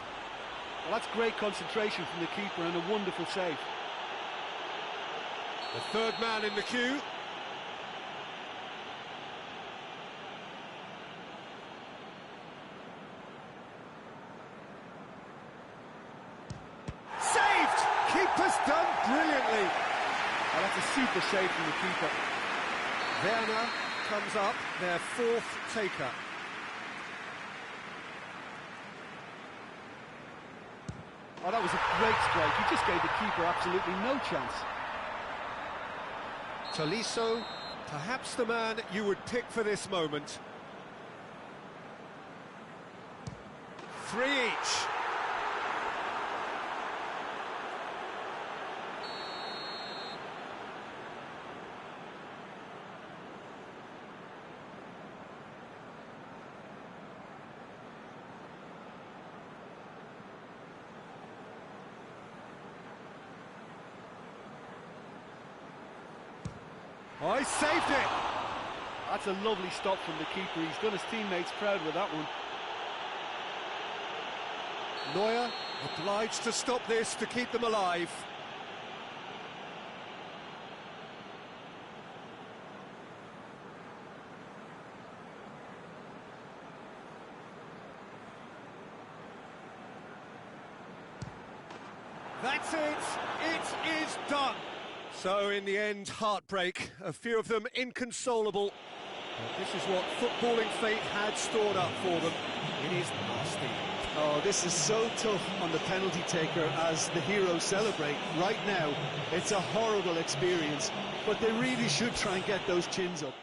[SPEAKER 3] Well, that's great concentration from the keeper and a wonderful save.
[SPEAKER 1] The third man in the queue. Keeper's done brilliantly.
[SPEAKER 3] Oh, that's a super save from the keeper.
[SPEAKER 1] Werner comes up, their fourth taker.
[SPEAKER 3] Oh, that was a great strike. He just gave the keeper absolutely no chance.
[SPEAKER 1] Tolisso, perhaps the man you would pick for this moment. 3 each. I saved it!
[SPEAKER 3] That's a lovely stop from the keeper. He's done his teammates proud with that one.
[SPEAKER 1] Neuer obliged to stop this to keep them alive. That's it! It is done! So, in the end, heartbreak. A few of them inconsolable. But this is what footballing fate had stored up for them. It is nasty.
[SPEAKER 2] Oh, this is so tough on the penalty taker as the heroes celebrate. Right now, it's a horrible experience, but they really should try and get those chins up.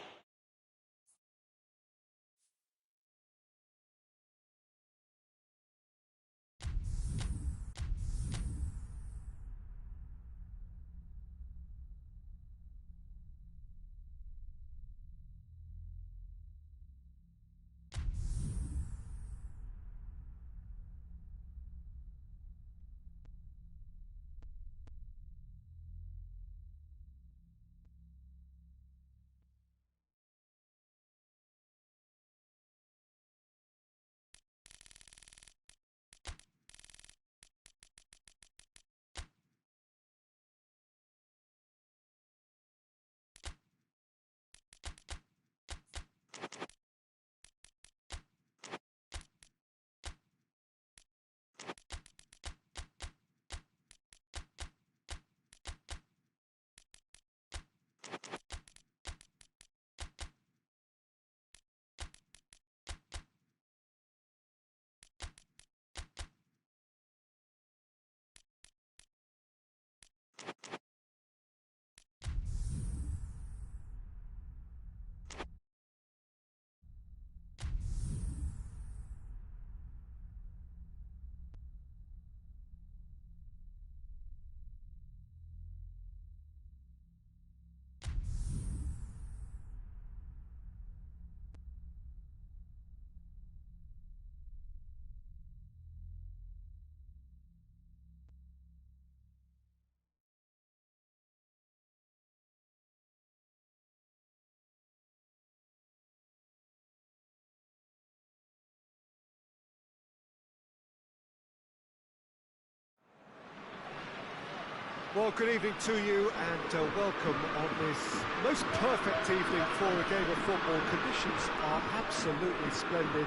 [SPEAKER 1] Well, good evening to you and welcome on this most perfect evening for a game of football. Conditions are absolutely splendid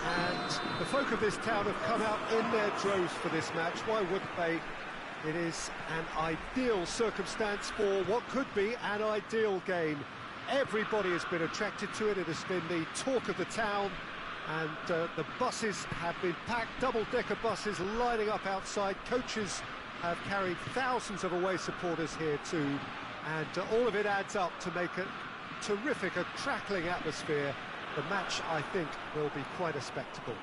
[SPEAKER 1] and the folk of this town have come out in their droves for this match. Why wouldn't they? It is an ideal circumstance for what could be an ideal game. Everybody has been attracted to it. It has been the talk of the town, and the buses have been packed, double-decker buses lining up outside. Coaches have carried thousands of away supporters here too, and all of it adds up to make a terrific, a crackling atmosphere. The match, I think, will be quite a spectacle.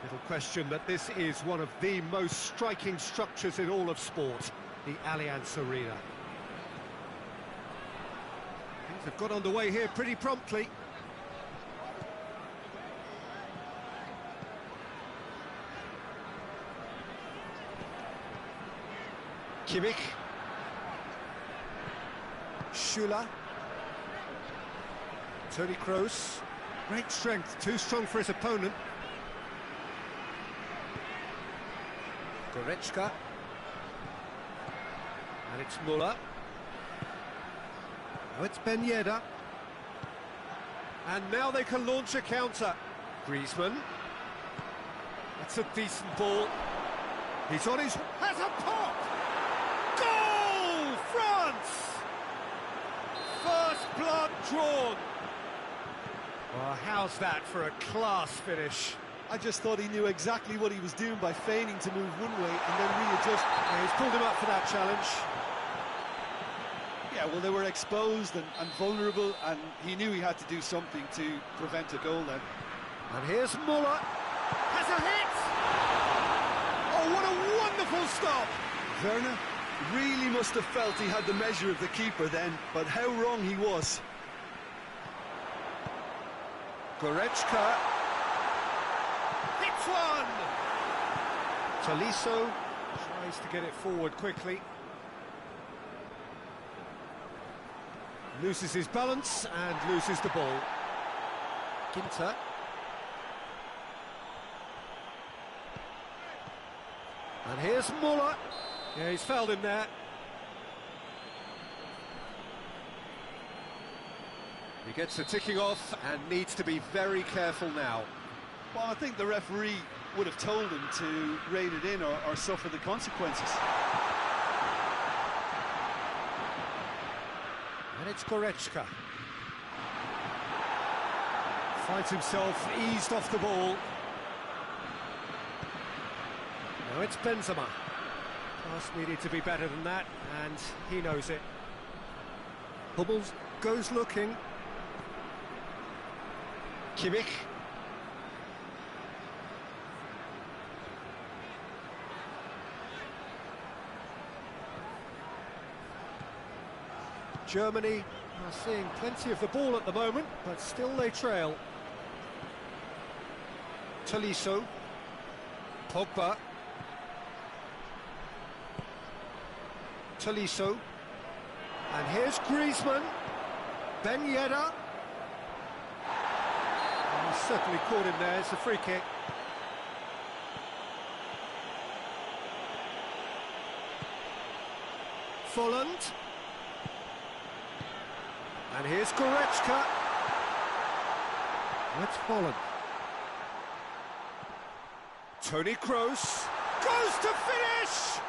[SPEAKER 1] Little question that this is one of the most striking structures in all of sport, the Allianz Arena. Things have got underway here pretty promptly. Kimmich. Schüller. Toni Kroos. Great strength, too strong for his opponent. Goretzka. And it's Müller. Now it's Ben Yedder. And now they can launch a counter. Griezmann. That's a decent ball. He's on his... has a pop! Goal! France! First blood drawn. Well, how's that for a class finish?
[SPEAKER 2] I just thought he knew exactly what he was doing by feigning to move one way and then readjust.
[SPEAKER 1] Yeah, he's pulled him up for that challenge.
[SPEAKER 2] Yeah, well, they were exposed and vulnerable, and he knew he had to do something to prevent a goal then.
[SPEAKER 1] And here's Müller. Has a hit! Oh, what a wonderful stop!
[SPEAKER 3] Werner really must have felt he had the measure of the keeper then, but how wrong he was.
[SPEAKER 1] Goretzka. Hits one! Tolisso tries to get it forward quickly. Loses his balance and loses the ball. Ginter. And here's Müller. Yeah, he's fouled him there. He gets the ticking off and needs to be very careful now.
[SPEAKER 2] Well, I think the referee would have told him to rein it in or suffer the consequences.
[SPEAKER 1] And it's Goretzka. Finds himself eased off the ball. Now it's Benzema. Pass needed to be better than that, and he knows it. Hummels goes looking. Kimmich. Germany are seeing plenty of the ball at the moment, but still they trail. Tolisso. Pogba. Tolisso. And here's Griezmann. Ben Yedder. Oh, he's certainly caught him there. It's a free kick. Folland. And here's Goretzka. That's Folland. Toni Kroos goes to finish!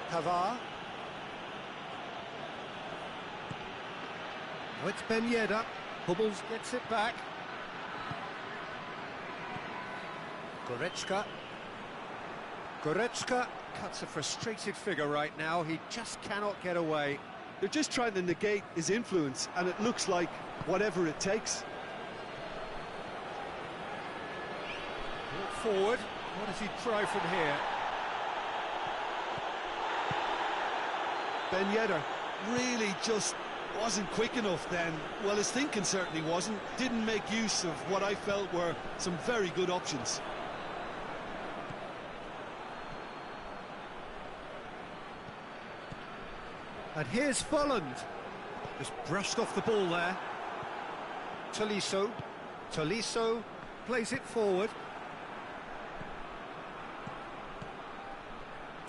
[SPEAKER 1] Pavard. Oh, it's Ben Yedder. Hummels gets it back. Goretzka. Goretzka cuts a frustrated figure right now. He just cannot get away.
[SPEAKER 2] They're just trying to negate his influence, and it looks like whatever it takes.
[SPEAKER 1] Walk forward. What does he try from here?
[SPEAKER 2] Ben Yedder really just wasn't quick enough then. Well, his thinking certainly wasn't. Didn't make use of what I felt were some very good options.
[SPEAKER 1] And here's Folland. Just brushed off the ball there. Tolisso. Tolisso plays it forward.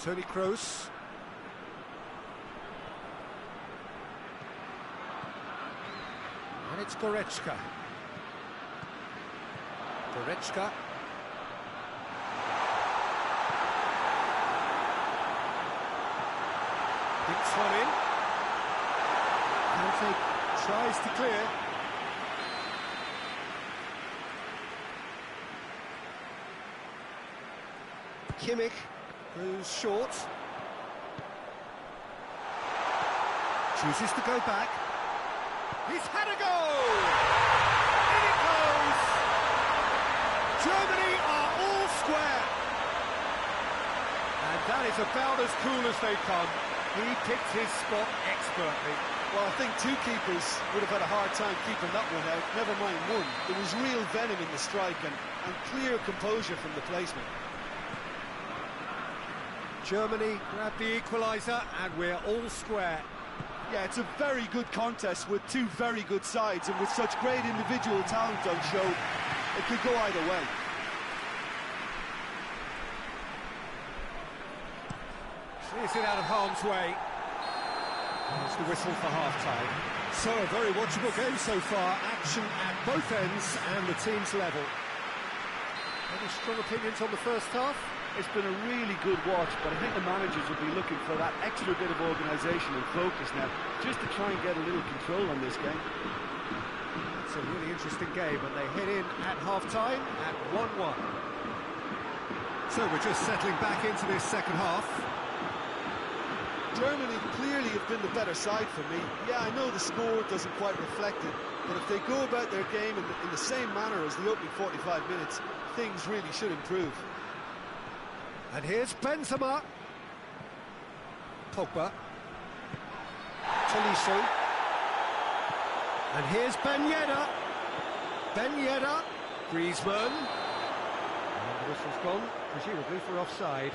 [SPEAKER 1] Toni Kroos. And it's Goretzka. Goretzka. Dinks one in. Kante tries to clear. Kimmich, who's short. Chooses to go back. He's had a go! In it goes! Germany are all square. And that is about as cool as they come. He picked his spot expertly.
[SPEAKER 2] Well, I think two keepers would have had a hard time keeping that one out, never mind one. There was real venom in the strike and clear composure from the placement.
[SPEAKER 1] Germany grab the equaliser and we're all square.
[SPEAKER 2] Yeah, it's a very good contest with two very good sides, and with such great individual talent on show, it could go either way.
[SPEAKER 1] Clears it out of harm's way. There's the whistle for half-time. So a very watchable game so far. Action at both ends and the team's level. Any strong opinions on the first half?
[SPEAKER 3] It's been a really good watch, but I think the managers will be looking for that extra bit of organisation and focus now, just to try and get a little control on this game.
[SPEAKER 1] It's a really interesting game, and they head in at half-time at 1-1. So we're just settling back into this second half.
[SPEAKER 2] Germany clearly have been the better side for me. Yeah, I know the score doesn't quite reflect it, but if they go about their game in the same manner as the opening 45 minutes, things really should improve.
[SPEAKER 1] And here's Benzema. Pogba. Tolisso. And here's Ben Yedder. Ben Yedder. Griezmann. And the whistle's gone, presumably for offside.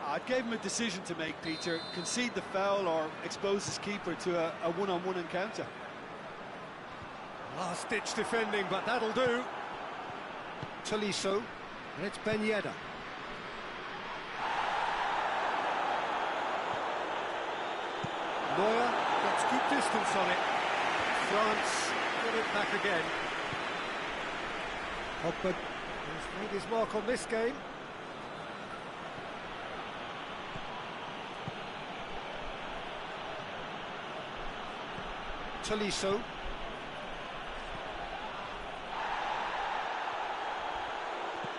[SPEAKER 2] I gave him a decision to make, Peter. Concede the foul or expose his keeper to a one-on-one encounter.
[SPEAKER 1] Last-ditch defending, but that'll do. Tolisso, and it's Ben Yedder. Neuer gets good distance on it. France get it back again. Pogba has made his mark on this game. Tolisso.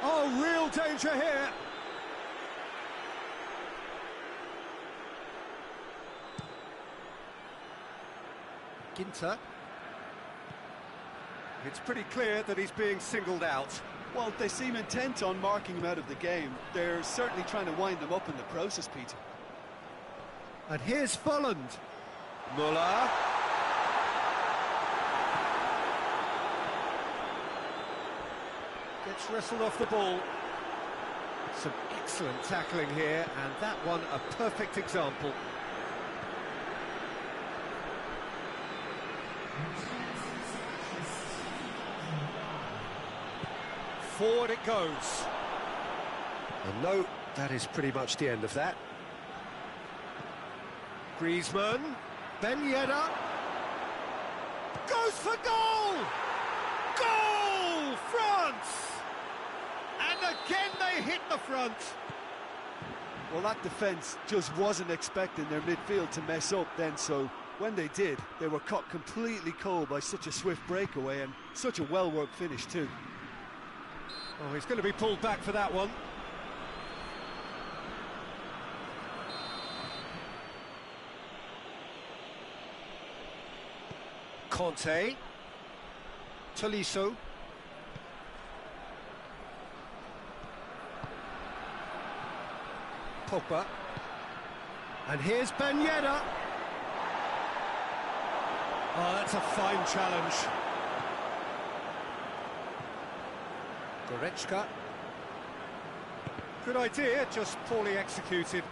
[SPEAKER 1] Oh, real danger here. Ginter. It's pretty clear that he's being singled out.
[SPEAKER 2] Well, they seem intent on marking him out of the game. They're certainly trying to wind them up in the process, Peter.
[SPEAKER 1] And here's Folland. Muller. Gets wrestled off the ball. Some excellent tackling here, and that one a perfect example. Forward it goes. And no, that is pretty much the end of that. Griezmann. Ben Yedder. Goes for goal! Goal! France! And again they hit the front.
[SPEAKER 2] Well, that defence just wasn't expecting their midfield to mess up then, so when they did, they were caught completely cold by such a swift breakaway and such a well-worked finish too.
[SPEAKER 1] Oh, he's going to be pulled back for that one. Conte. Tolisso. Pogba. And here's Ben Yedder. Oh, that's a fine challenge. Goretzka. Good idea, just poorly executed.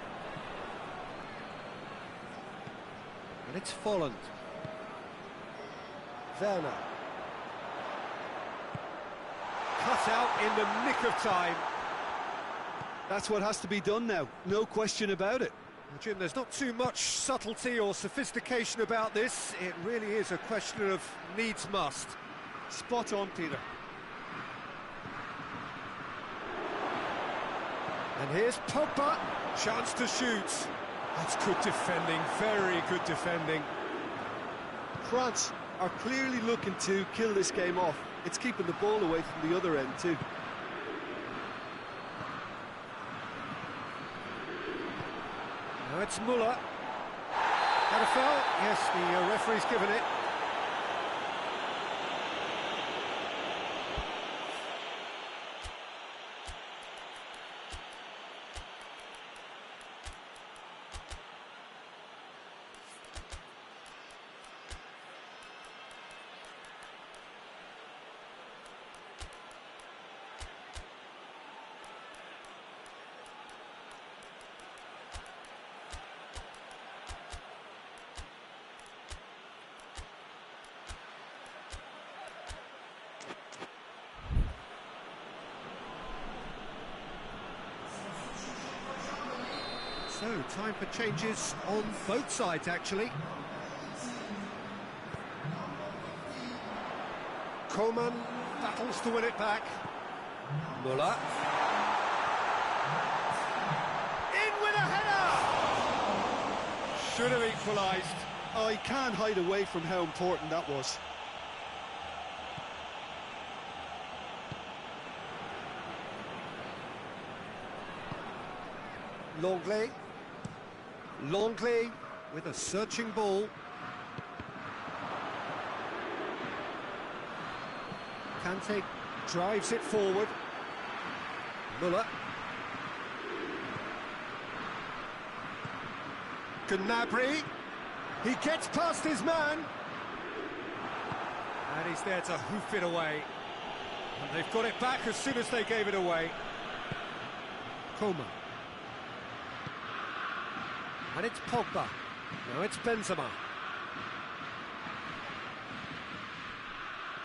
[SPEAKER 1] And it's Folland. Werner. Cut out in the nick of time.
[SPEAKER 2] That's what has to be done now, no question about it.
[SPEAKER 1] Well, Jim, there's not too much subtlety or sophistication about this. It really is a question of needs must.
[SPEAKER 2] Spot on, Peter.
[SPEAKER 1] And here's Pogba, chance to shoot. That's good defending, very good defending.
[SPEAKER 2] France are clearly looking to kill this game off. It's keeping the ball away from the other end too.
[SPEAKER 1] Now it's Muller. Got a foul? Yes, the referee's given it. So, time for changes on both sides, actually. Coman battles to win it back. Muller. In with a header! Should have equalised.
[SPEAKER 2] Oh, he can't hide away from how important that was. Longley with a searching ball. Kante drives it forward. Muller. Gnabry. He gets past his man. And he's there to hoof it away. And they've got it back as soon as they gave it away. Coman. And it's Pogba. Now it's Benzema.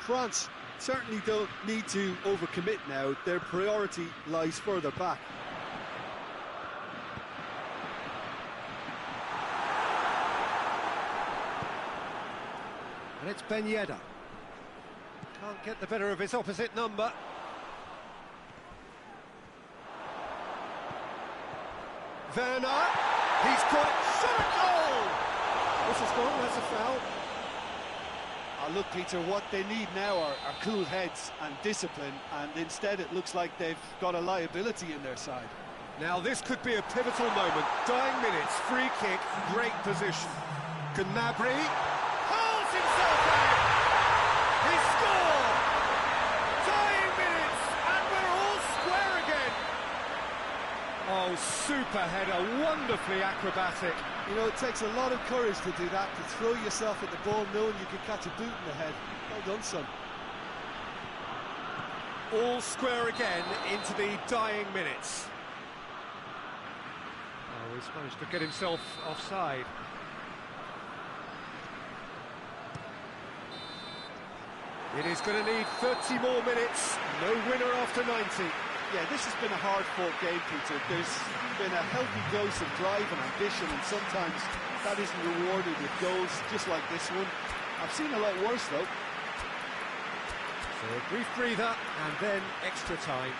[SPEAKER 2] France certainly don't need to overcommit now. Their priority lies further back. And it's Ben Yedder. Can't get the better of his opposite number. Werner. He's got it. Shot a goal! This is gone, that's a foul. Look, Peter, what they need now are cool heads and discipline, and instead it looks like they've got a liability in their side.
[SPEAKER 1] Now this could be a pivotal moment. Dying minutes, free kick, great position. Gnabry hurls himself out. He scored! Dying minutes, and we're all square again. Oh, super header, wonderfully acrobatic.
[SPEAKER 2] You know, it takes a lot of courage to do that, to throw yourself at the ball knowing you can catch a boot in the head. Well done, son.
[SPEAKER 1] All square again into the dying minutes. Oh, he's managed to get himself offside. It is going to need 30 more minutes. No winner after 90.
[SPEAKER 2] Yeah, this has been a hard-fought game, Peter. There's been a healthy dose of drive and ambition, and sometimes that isn't rewarded with goals, just like this one. I've seen a lot worse, though.
[SPEAKER 1] So a brief breather, and then extra time.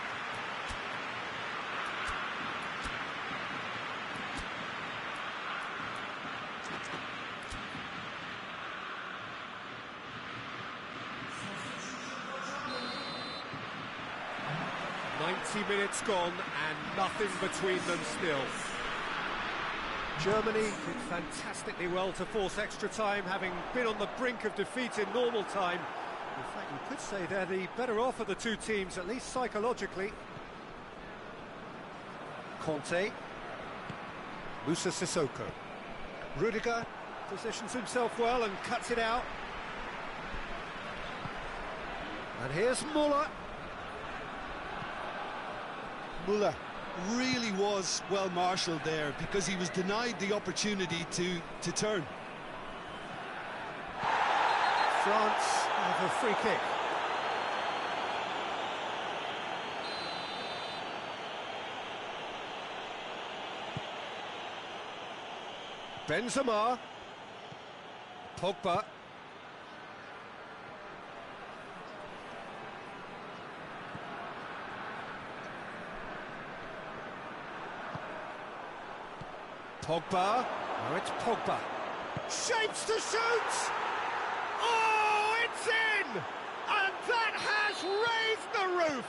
[SPEAKER 1] Minutes gone and nothing between them still. Germany did fantastically well to force extra time, having been on the brink of defeat in normal time. In fact, you could say they're the better off of the two teams, at least psychologically. Conte. Musa Sissoko. Rudiger positions himself well and cuts it out. And here's Muller.
[SPEAKER 2] Muller really was well marshalled there because he was denied the opportunity to turn.
[SPEAKER 1] France have a free kick. Benzema. Pogba. Pogba. Now it's Pogba. Shapes to shoot! Oh, it's in! And that has raised the roof!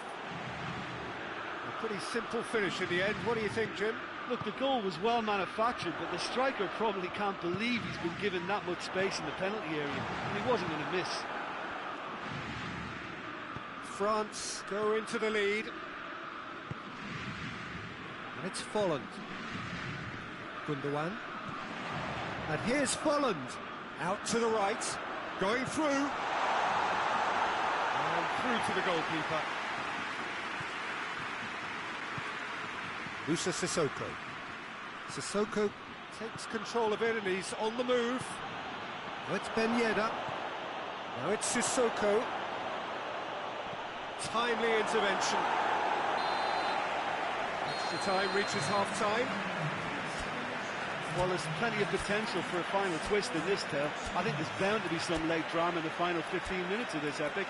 [SPEAKER 1] A pretty simple finish in the end. What do you think, Jim?
[SPEAKER 3] Look, the goal was well manufactured, but the striker probably can't believe he's been given that much space in the penalty area, and he wasn't going to miss.
[SPEAKER 1] France go into the lead. And it's Folland. Gundogan. And here's Folland. Out to the right. Going through. And through to the goalkeeper. Musa Sissoko. Sissoko takes control of it and he's on the move. Now it's Ben Yedder. Now it's Sissoko. Timely intervention. Extra time reaches half-time.
[SPEAKER 3] Well, there's plenty of potential for a final twist in this tale. I think there's bound to be some late drama in the final 15 minutes of this epic.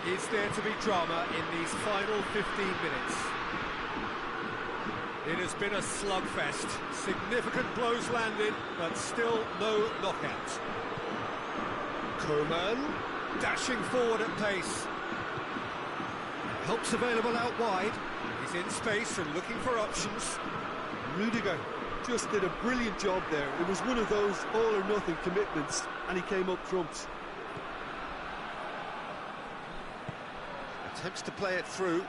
[SPEAKER 1] Is there to be drama in these final 15 minutes? It has been a slugfest. Significant blows landed, but still no knockout. Koeman dashing forward at pace. Help's available out wide. He's in space and looking for options.
[SPEAKER 2] Rudiger just did a brilliant job there. It was one of those all-or-nothing commitments, and he came up trumps.
[SPEAKER 1] Attempts to play it through.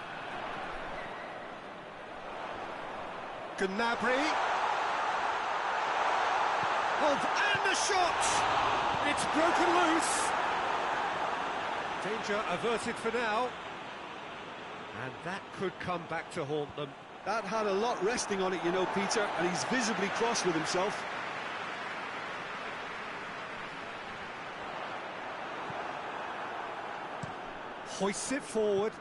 [SPEAKER 1] Gnabry. And the shot! It's broken loose. Danger averted for now. And that could come back to haunt them.
[SPEAKER 2] That had a lot resting on it, you know, Peter, and he's visibly cross with himself.
[SPEAKER 1] Hoists it forward.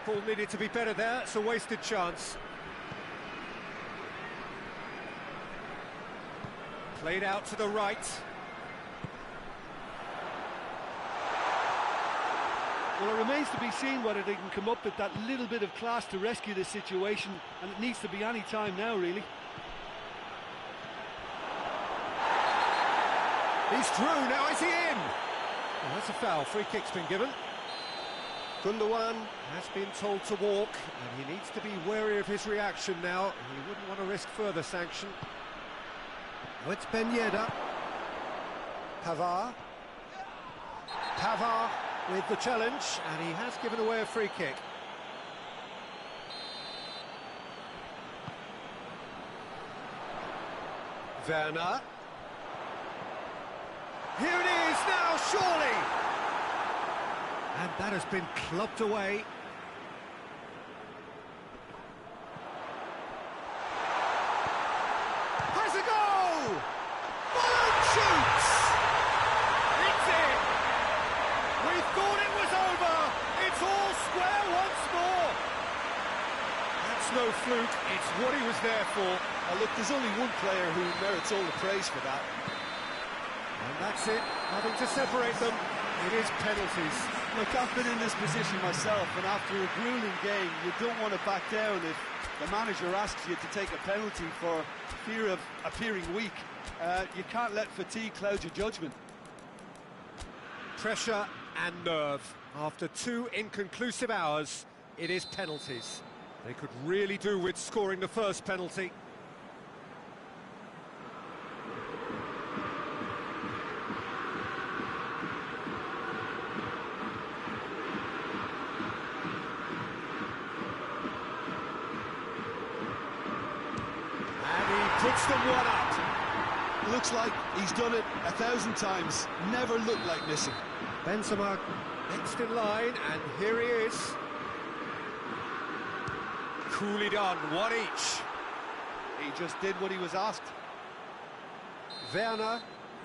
[SPEAKER 1] Ball needed to be better there. It's a wasted chance. Played out to the right.
[SPEAKER 3] Well, it remains to be seen whether they can come up with that little bit of class to rescue this situation, and it needs to be any time now, really.
[SPEAKER 1] He's through, now is he in? Well, that's a foul, free kick's been given. Gundogan has been told to walk, and he needs to be wary of his reaction now. He wouldn't want to risk further sanction. Now it's Ben Yedder. Pavard. Pavard with the challenge, and he has given away a free kick. Werner. Here it is now, surely! And that has been clubbed away. Has a goal! Folland shoots! It's in! We thought it was over! It's all square once more! That's no fluke, it's what he was there for.
[SPEAKER 2] Look, there's only one player who merits all the praise for that.
[SPEAKER 1] And that's it, nothing to separate them. It is penalties.
[SPEAKER 2] Look, I've been in this position myself, and after a grueling game, you don't want to back down if the manager asks you to take a penalty for fear of appearing weak. You can't let fatigue cloud your judgment.
[SPEAKER 1] Pressure and nerve. After 2 inconclusive hours, it is penalties. They could really do with scoring the first penalty. Puts them one up.
[SPEAKER 2] Looks like he's done it 1,000 times. Never looked like missing.
[SPEAKER 1] Benzema next in line, and here he is. Coolly done, one each.
[SPEAKER 2] He just did what he was asked.
[SPEAKER 1] Werner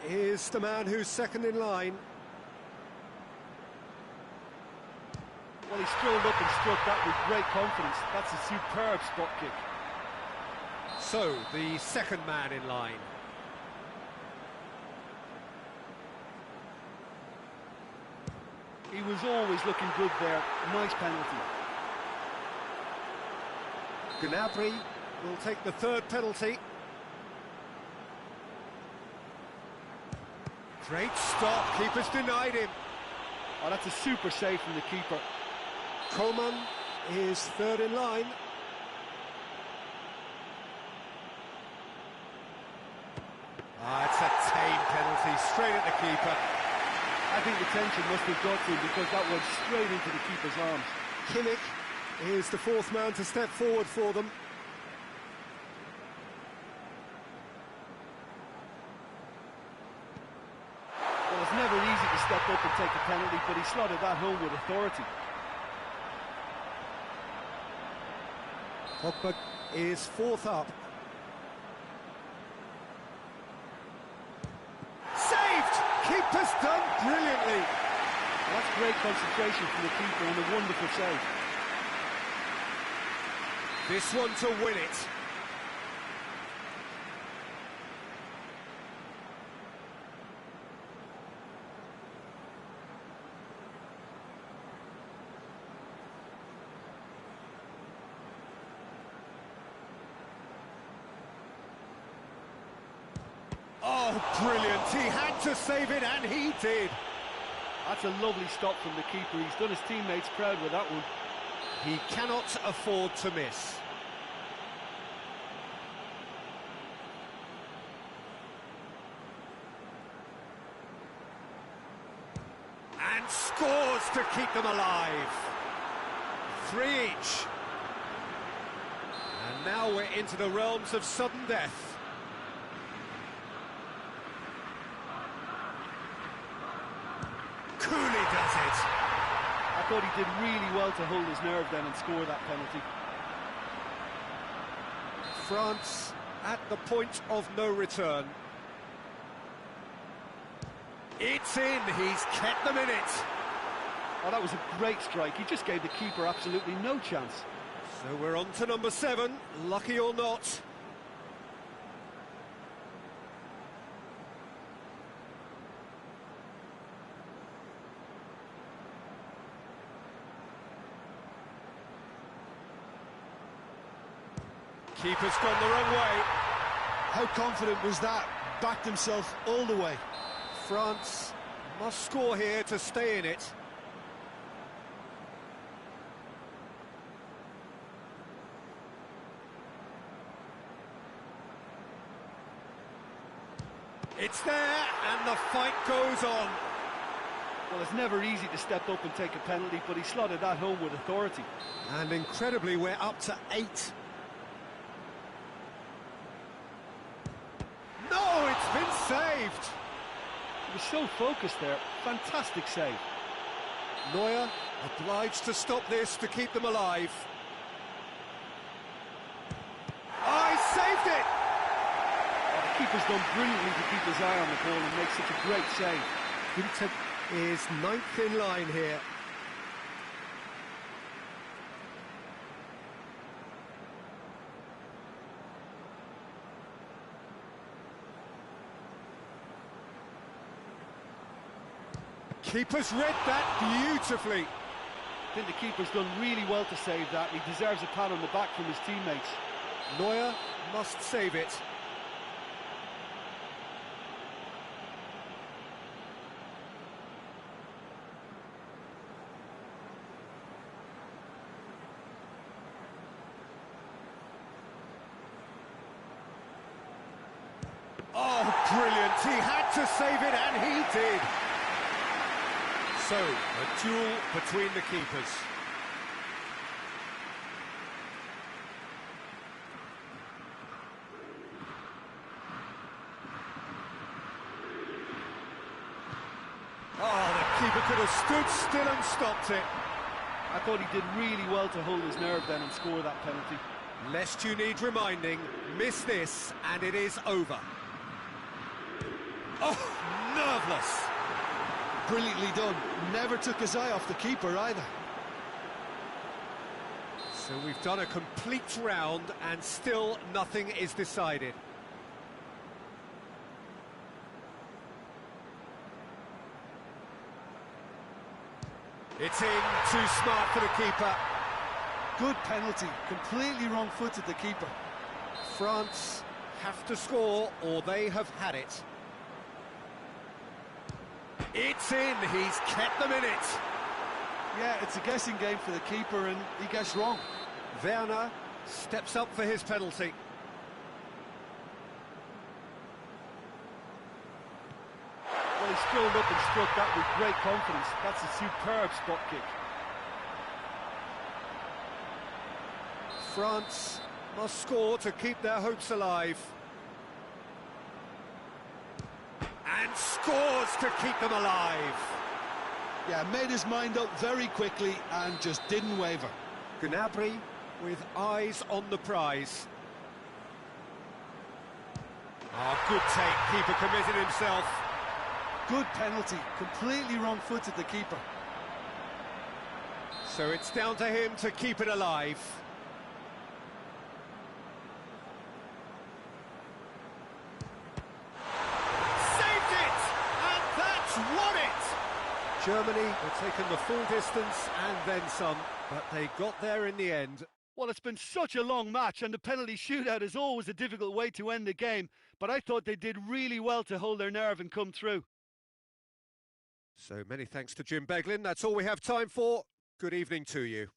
[SPEAKER 1] is the man who's second in line.
[SPEAKER 3] Well, he strolled up and struck that with great confidence. That's a superb spot kick.
[SPEAKER 1] So, the second man in line.
[SPEAKER 3] He was always looking good there. Nice penalty.
[SPEAKER 1] Gnabry will take the third penalty. Great stop, keeper's denied him.
[SPEAKER 3] Oh, that's a super save from the keeper.
[SPEAKER 1] Coman is third in line. It's a tame penalty, straight at the keeper.
[SPEAKER 3] I think the tension must have got to him because that went straight into the keeper's arms.
[SPEAKER 1] Kimmich is the fourth man to step forward for them.
[SPEAKER 3] Well, it's never easy to step up and take a penalty, but he slotted that home with authority.
[SPEAKER 1] Pogba is fourth up. Saved! Keeper's done brilliantly.
[SPEAKER 3] Well, that's great concentration from the keeper and a wonderful save.
[SPEAKER 1] This one to win it. Oh, brilliant. He had to save it, and he did.
[SPEAKER 3] That's a lovely stop from the keeper. He's done his teammates proud with that one.
[SPEAKER 1] He cannot afford to miss. And scores to keep them alive. 3 each. And now we're into the realms of sudden death. Coolly does it.
[SPEAKER 3] I thought he did really well to hold his nerve then and score that penalty.
[SPEAKER 1] France at the point of no return. It's in, he's kept them in it.
[SPEAKER 3] Oh, that was a great strike. He just gave the keeper absolutely no chance.
[SPEAKER 1] So we're on to number 7, lucky or not. Keeper's gone the wrong way.
[SPEAKER 2] How confident was that? Backed himself all the way.
[SPEAKER 1] France must score here to stay in it. It's there, and the fight goes on.
[SPEAKER 3] Well, it's never easy to step up and take a penalty, but he slotted that home with authority.
[SPEAKER 1] And incredibly, we're up to 8. No, it's been saved.
[SPEAKER 3] He was so focused there. Fantastic save.
[SPEAKER 1] Neuer obliged to stop this to keep them alive. Oh, he saved it!
[SPEAKER 3] Oh, the keeper's done brilliantly to keep his eye on the ball and make such a great save.
[SPEAKER 1] Inter is 9th in line here. Keeper's read that beautifully.
[SPEAKER 3] I think the keeper's done really well to save that. He deserves a pat on the back from his teammates.
[SPEAKER 1] Neuer must save it. Oh, brilliant. He had to save it, and he did. So, a duel between the keepers. could have stood still and stopped it.
[SPEAKER 3] I thought he did really well to hold his nerve then and score that penalty.
[SPEAKER 1] Lest you need reminding, miss this and it is over. Oh, nerveless.
[SPEAKER 2] Brilliantly done. Never took his eye off the keeper either.
[SPEAKER 1] So we've done a complete round and still nothing is decided. It's in, too smart for the keeper.
[SPEAKER 2] Good penalty, completely wrong-footed the keeper.
[SPEAKER 1] France have to score or they have had it. It's in, he's kept them in it.
[SPEAKER 2] Yeah, it's a guessing game for the keeper and he gets wrong.
[SPEAKER 1] Werner steps up for his penalty.
[SPEAKER 3] Well, he strolled up and struck that with great confidence. That's a superb spot kick.
[SPEAKER 1] France must score to keep their hopes alive. And scores to keep them alive.
[SPEAKER 2] Yeah, made his mind up very quickly and just didn't waver.
[SPEAKER 1] Gnabry with eyes on the prize. Oh, good take, keeper committed himself.
[SPEAKER 2] Good penalty, completely wrong-footed the keeper.
[SPEAKER 1] So it's down to him to keep it alive. Saved it! And that's won it! Germany have taken the full distance and then some, but they got there in the end.
[SPEAKER 3] Well, it's been such a long match, and the penalty shootout is always a difficult way to end the game, but I thought they did really well to hold their nerve and come through.
[SPEAKER 1] So many thanks to Jim Beglin. That's all we have time for. Good evening to you.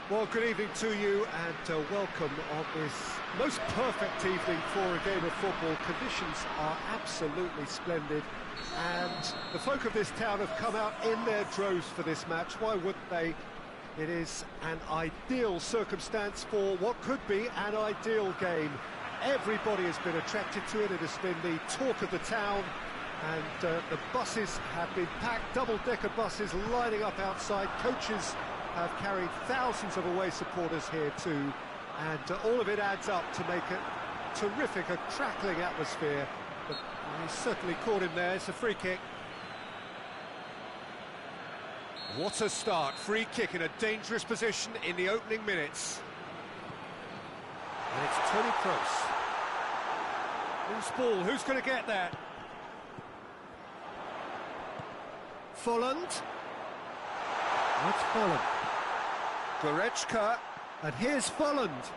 [SPEAKER 1] Well, good evening to you and welcome on this most perfect evening for a game of football. Conditions are absolutely splendid and the folk of this town have come out in their droves for this match. Why wouldn't they? It is an ideal circumstance for what could be an ideal game. Everybody has been attracted to it. It has been the talk of the town and the buses have been packed, double-decker buses lining up outside. Coaches have carried thousands of away supporters here too, and all of it adds up to make it terrific, a crackling atmosphere. But he certainly caught him there. It's a free kick. What a start. Free kick in a dangerous position in the opening minutes. And it's Toni Kroos. Loose ball, who's going to get that? Volland. That's Volland. Goretzka, and here's Volland.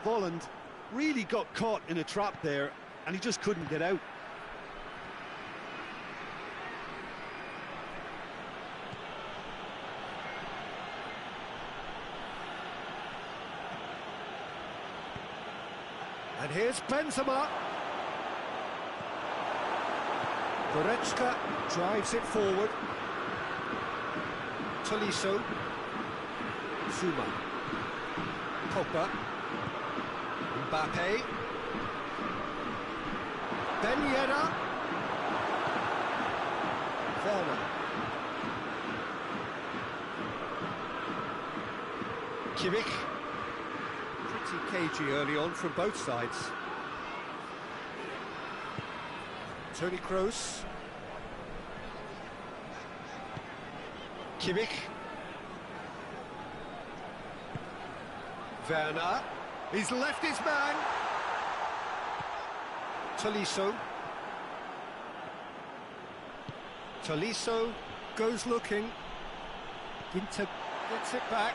[SPEAKER 2] Volland really got caught in a trap there, and he just couldn't get out.
[SPEAKER 1] And here's Benzema. Goretzka drives it forward. Tolisso, Zuma, Pogba, Mbappe, Ben Yedder, Werner, Kimmich. Pretty cagey early on from both sides. Toni Kroos. Kimmich. Werner. He's left his man. Tolisso. Tolisso goes looking. Ginter gets it back.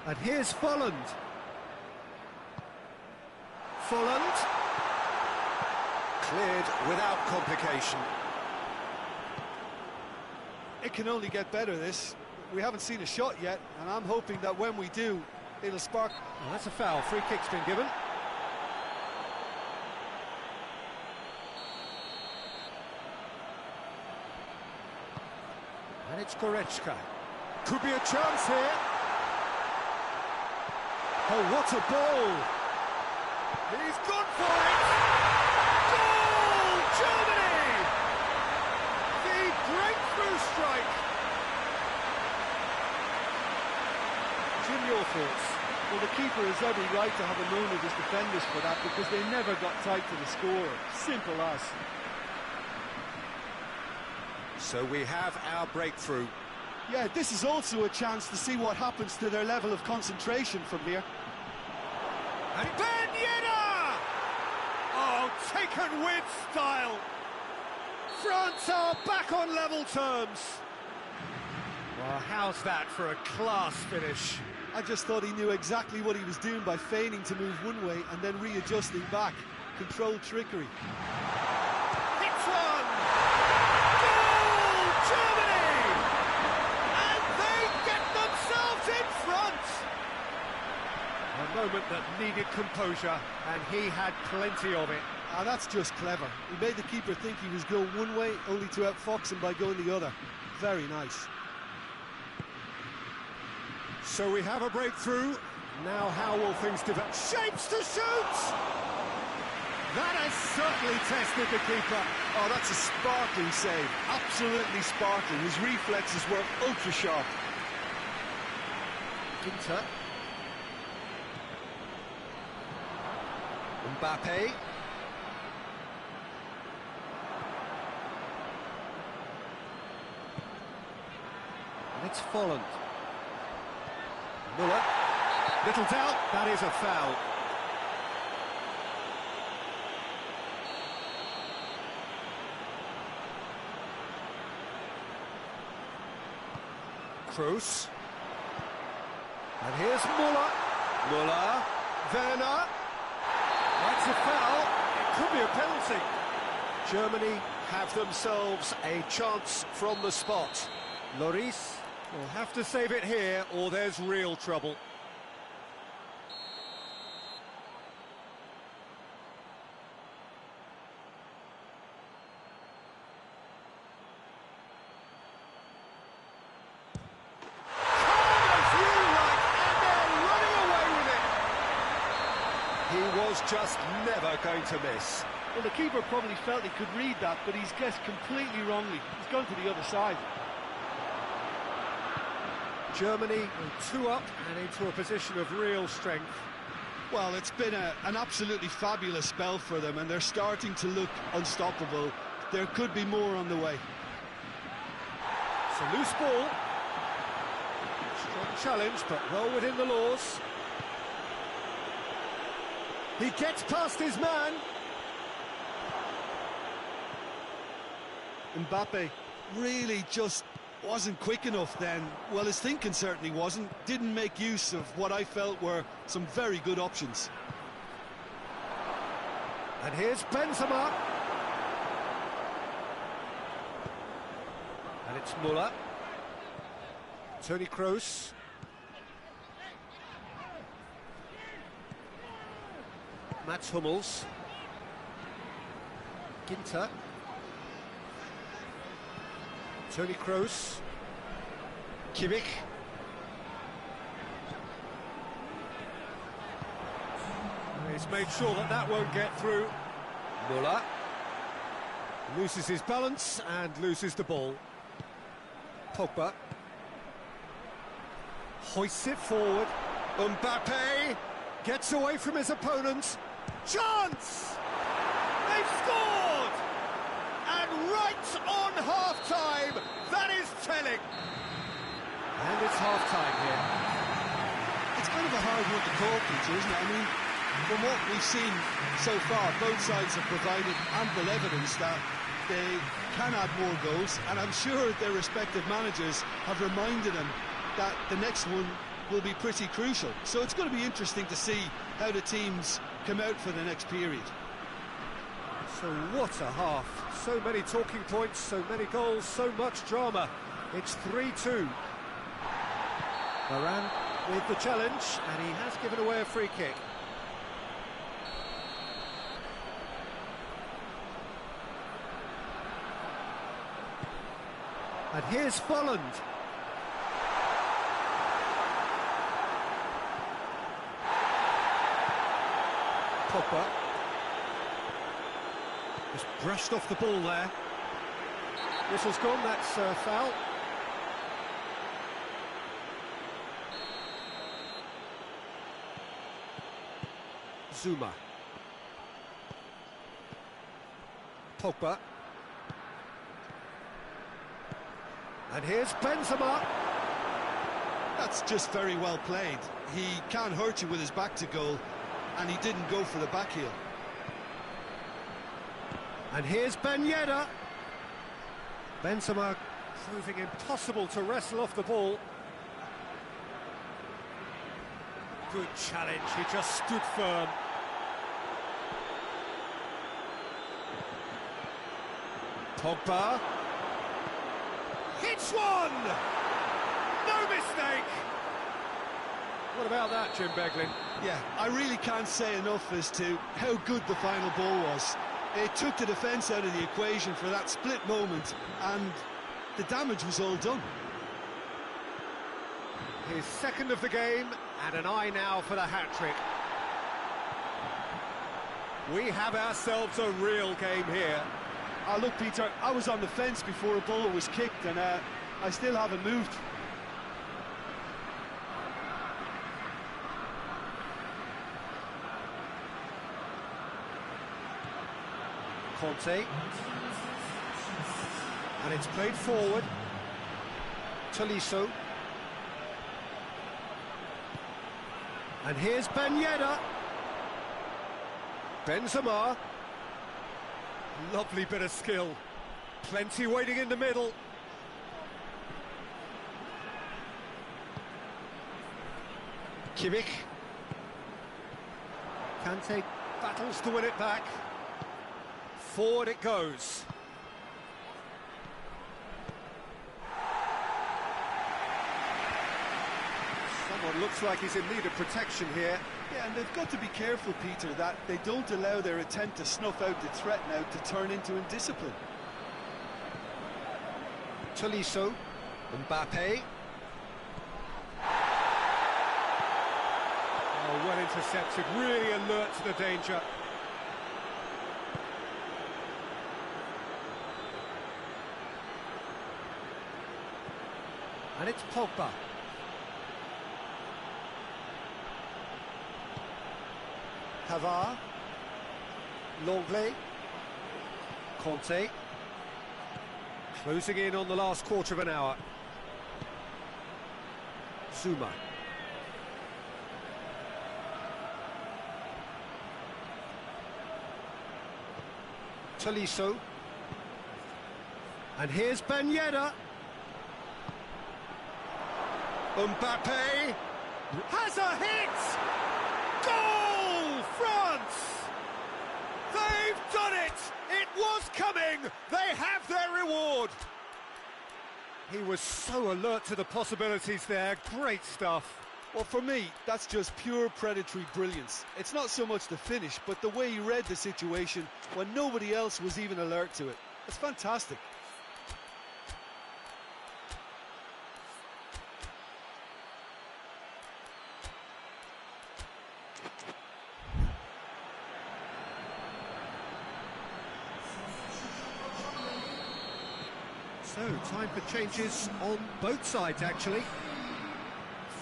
[SPEAKER 1] And here's Volland. Volland. Cleared without complication.
[SPEAKER 2] It can only get better, this. We haven't seen a shot yet, and I'm hoping that when we do, it'll spark...
[SPEAKER 1] Well, that's a foul. Free kick's been given. And it's Goretzka. Could be a chance here. Oh, what a ball! He's gone for it! Goal! Germany! The breakthrough strike! Jim, your thoughts?
[SPEAKER 2] Well, the keeper has every right to have a moan at his defenders for that, because they never got tight to the score. Simple as.
[SPEAKER 1] So we have our breakthrough.
[SPEAKER 2] Yeah, this is also a chance to see what happens to their level of concentration from here.
[SPEAKER 1] And Ben Yedder! Oh, taken with style! France are back on level terms. Well, how's that for a class finish?
[SPEAKER 2] I just thought he knew exactly what he was doing by feigning to move one way and then readjusting back. Controlled trickery.
[SPEAKER 1] Hits one! Goal, Germany! And they get themselves in front! A moment that needed composure, and he had plenty of it.
[SPEAKER 2] Ah, that's just clever. He made the keeper think he was going one way, only to outfox him by going the other. Very nice.
[SPEAKER 1] So we have a breakthrough. Now how will things develop? Shapes to shoot! That has certainly tested the keeper.
[SPEAKER 2] Oh, that's a sparkling save. Absolutely sparkling. His reflexes were ultra sharp.
[SPEAKER 1] Ginter. Mbappe. And it's Volland. Muller. Little doubt, that is a foul. Kroos. And here's Muller. Muller. Werner. That's a foul. Could be a penalty. Germany have themselves a chance from the spot. Lloris will have to save it here, or there's real trouble. He was just never going to miss.
[SPEAKER 3] Well, the keeper probably felt he could read that, but he's guessed completely wrongly. He's gone to the other side.
[SPEAKER 1] Germany 2 up and into a position of real strength.
[SPEAKER 2] Well, it's been an absolutely fabulous spell for them, and they're starting to look unstoppable. There could be more on the way.
[SPEAKER 1] It's a loose ball. Strong challenge, but well within the laws. He gets past his man.
[SPEAKER 2] Mbappe really just wasn't quick enough then. Well, his thinking certainly wasn't. Didn't make use of what I felt were some very good options.
[SPEAKER 1] And here's Benzema. And it's Müller. Toni Kroos. Mats Hummels. Ginter. Toni Kroos. Kimmich. He's made sure that that won't get through. Müller. Loses his balance and loses the ball. Pogba. Hoists it forward. Mbappe gets away from his opponent. Chance! They've scored! And right on half-time, that is telling. And it's half-time here.
[SPEAKER 2] It's kind of a hard one to call, Peter, isn't it? I mean, from what we've seen so far, both sides have provided ample evidence that they can add more goals, and I'm sure their respective managers have reminded them that the next one will be pretty crucial. So it's going to be interesting to see how the teams come out for the next period.
[SPEAKER 1] So what a half. So many talking points, so many goals, so much drama. It's 3-2. Varane with the challenge, and he has given away a free kick. And here's Folland. Pogba. Just brushed off the ball there. Whistle's gone, that's foul. Zuma. Pogba. And here's Benzema.
[SPEAKER 2] That's just very well played. He can't hurt you with his back to goal, and he didn't go for the back heel.
[SPEAKER 1] And here's Ben Yedder. Benzema proving impossible to wrestle off the ball. Good challenge, he just stood firm. Pogba. Hits one! No mistake! What about that, Jim Beglin?
[SPEAKER 2] Yeah, I really can't say enough as to how good the final ball was. It took the defence out of the equation for that split moment, and the damage was all done.
[SPEAKER 1] His second of the game, and an eye now for the hat-trick. We have ourselves a real game here.
[SPEAKER 3] Look, Peter, I was on the fence before a ball was kicked, and I still haven't moved.
[SPEAKER 1] Conte. And it's played forward. Tolisso. And here's Ben Yedder. Benzema. Lovely bit of skill. Plenty waiting in the middle. Kimmich. Kante battles to win it back. Forward it goes. Someone looks like he's in need of protection here.
[SPEAKER 2] Yeah, and they've got to be careful, Peter, that they don't allow their attempt to snuff out the threat now to turn into indiscipline.
[SPEAKER 1] Tolisso, Mbappe. Oh, well intercepted, really alert to the danger. And it's Pogba. Pavard. Longley. Conte. Closing in on the last quarter of an hour. Zuma. Tolisso. And here's Ben Yedder. Mbappe has a hit! Goal, France! They've done it! It was coming! They have their reward! He was so alert to the possibilities there. Great stuff.
[SPEAKER 2] Well, for me, that's just pure predatory brilliance. It's not so much the finish, but the way he read the situation when nobody else was even alert to it. It's fantastic.
[SPEAKER 1] So, time for changes on both sides, actually.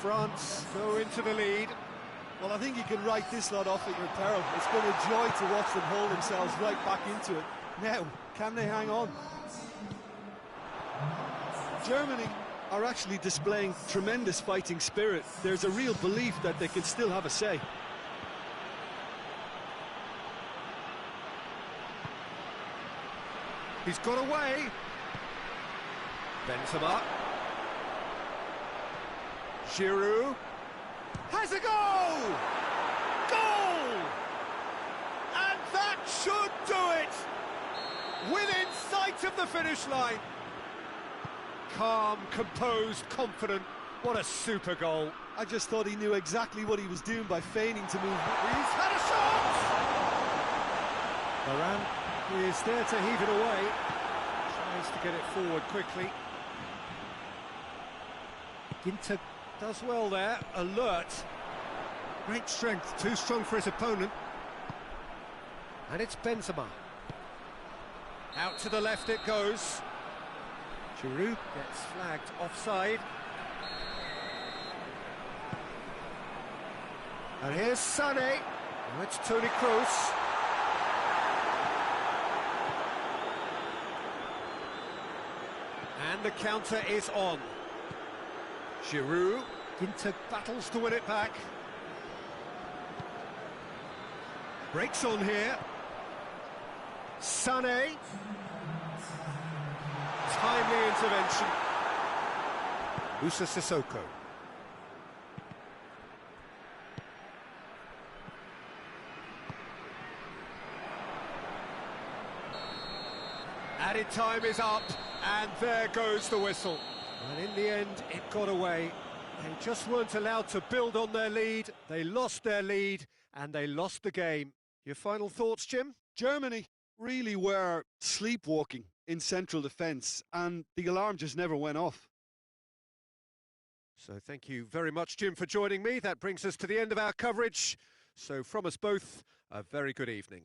[SPEAKER 1] France go into the lead.
[SPEAKER 2] Well, I think you can write this lot off at your peril. It's been a joy to watch them hold themselves right back into it. Now, can they hang on? Germany are actually displaying tremendous fighting spirit. There's a real belief that they can still have a say.
[SPEAKER 1] He's got away. Benzema. Giroud has a goal! Goal! And that should do it! Within sight of the finish line. Calm, composed, confident. What a super goal.
[SPEAKER 2] I just thought he knew exactly what he was doing by feigning to move.
[SPEAKER 1] He's had a shot! Varane is there to heave it away. Tries to get it forward quickly. Ginter does well there, alert. Great strength, too strong for his opponent. And it's Benzema. Out to the left it goes. Giroud gets flagged offside. And here's Sané. Oh, it's Toni Kroos. And the counter is on. Giroud, Ginter battles to win it back. Breaks on here. Sané. Timely intervention. Moussa Sissoko. Added time is up, and there goes the whistle. And in the end, it got away. They just weren't allowed to build on their lead. They lost their lead, and they lost the game. Your final thoughts, Jim?
[SPEAKER 2] Germany really were sleepwalking in central defence, and the alarm just never went off.
[SPEAKER 1] So thank you very much, Jim, for joining me. That brings us to the end of our coverage. So from us both, a very good evening.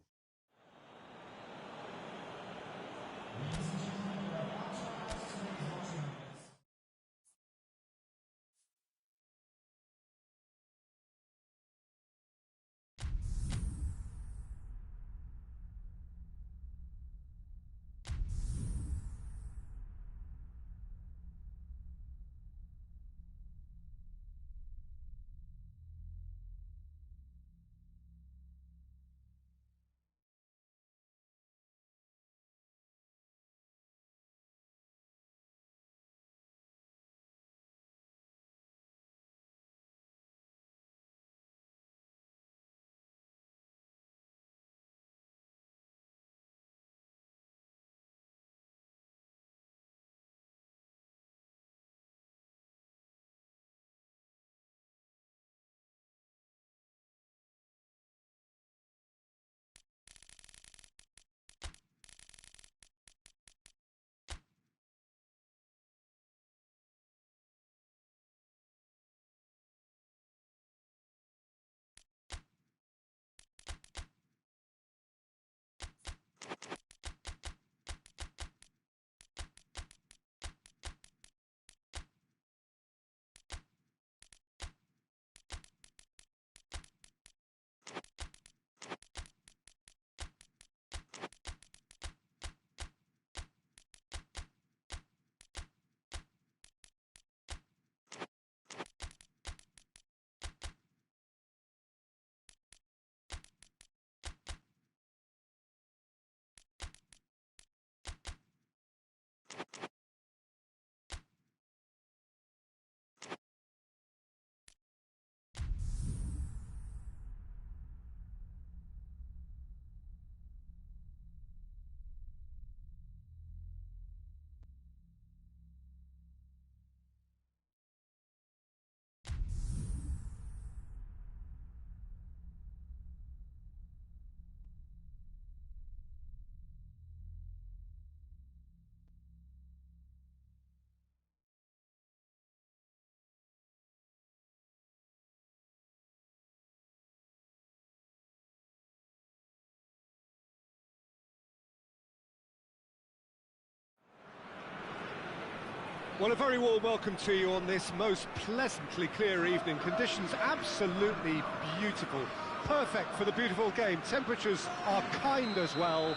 [SPEAKER 1] Well, a very warm welcome to you on this most pleasantly clear evening. Conditions absolutely beautiful. Perfect for the beautiful game. Temperatures are kind as well.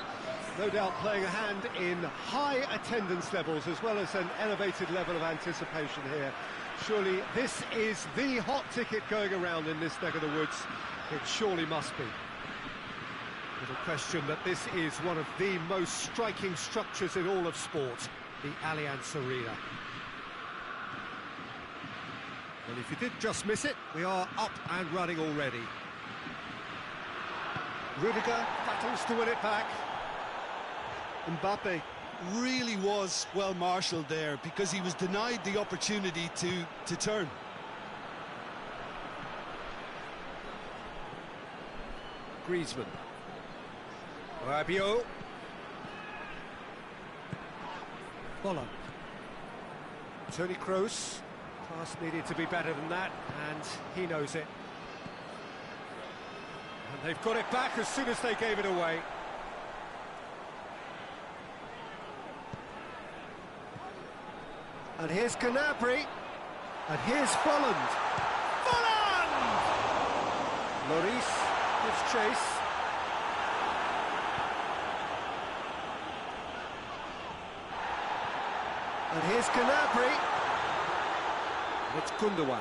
[SPEAKER 1] No doubt playing a hand in high attendance levels as well as an elevated level of anticipation here. Surely this is the hot ticket going around in this neck of the woods. It surely must be. Little question that this is one of the most striking structures in all of sport, the Allianz Arena. And if you did just miss it, we are up and running already. Rudiger battles to win it back.
[SPEAKER 2] Mbappe really was well marshalled there because he was denied the opportunity to turn.
[SPEAKER 1] Griezmann. Rabiot. Bolland. Toni Kroos. Pass needed to be better than that, and he knows it. And they've got it back as soon as they gave it away. And here's Gnabry. And here's Bolland. Bolland! Lloris gives chase. And here's Gnabry. It's Gundogan.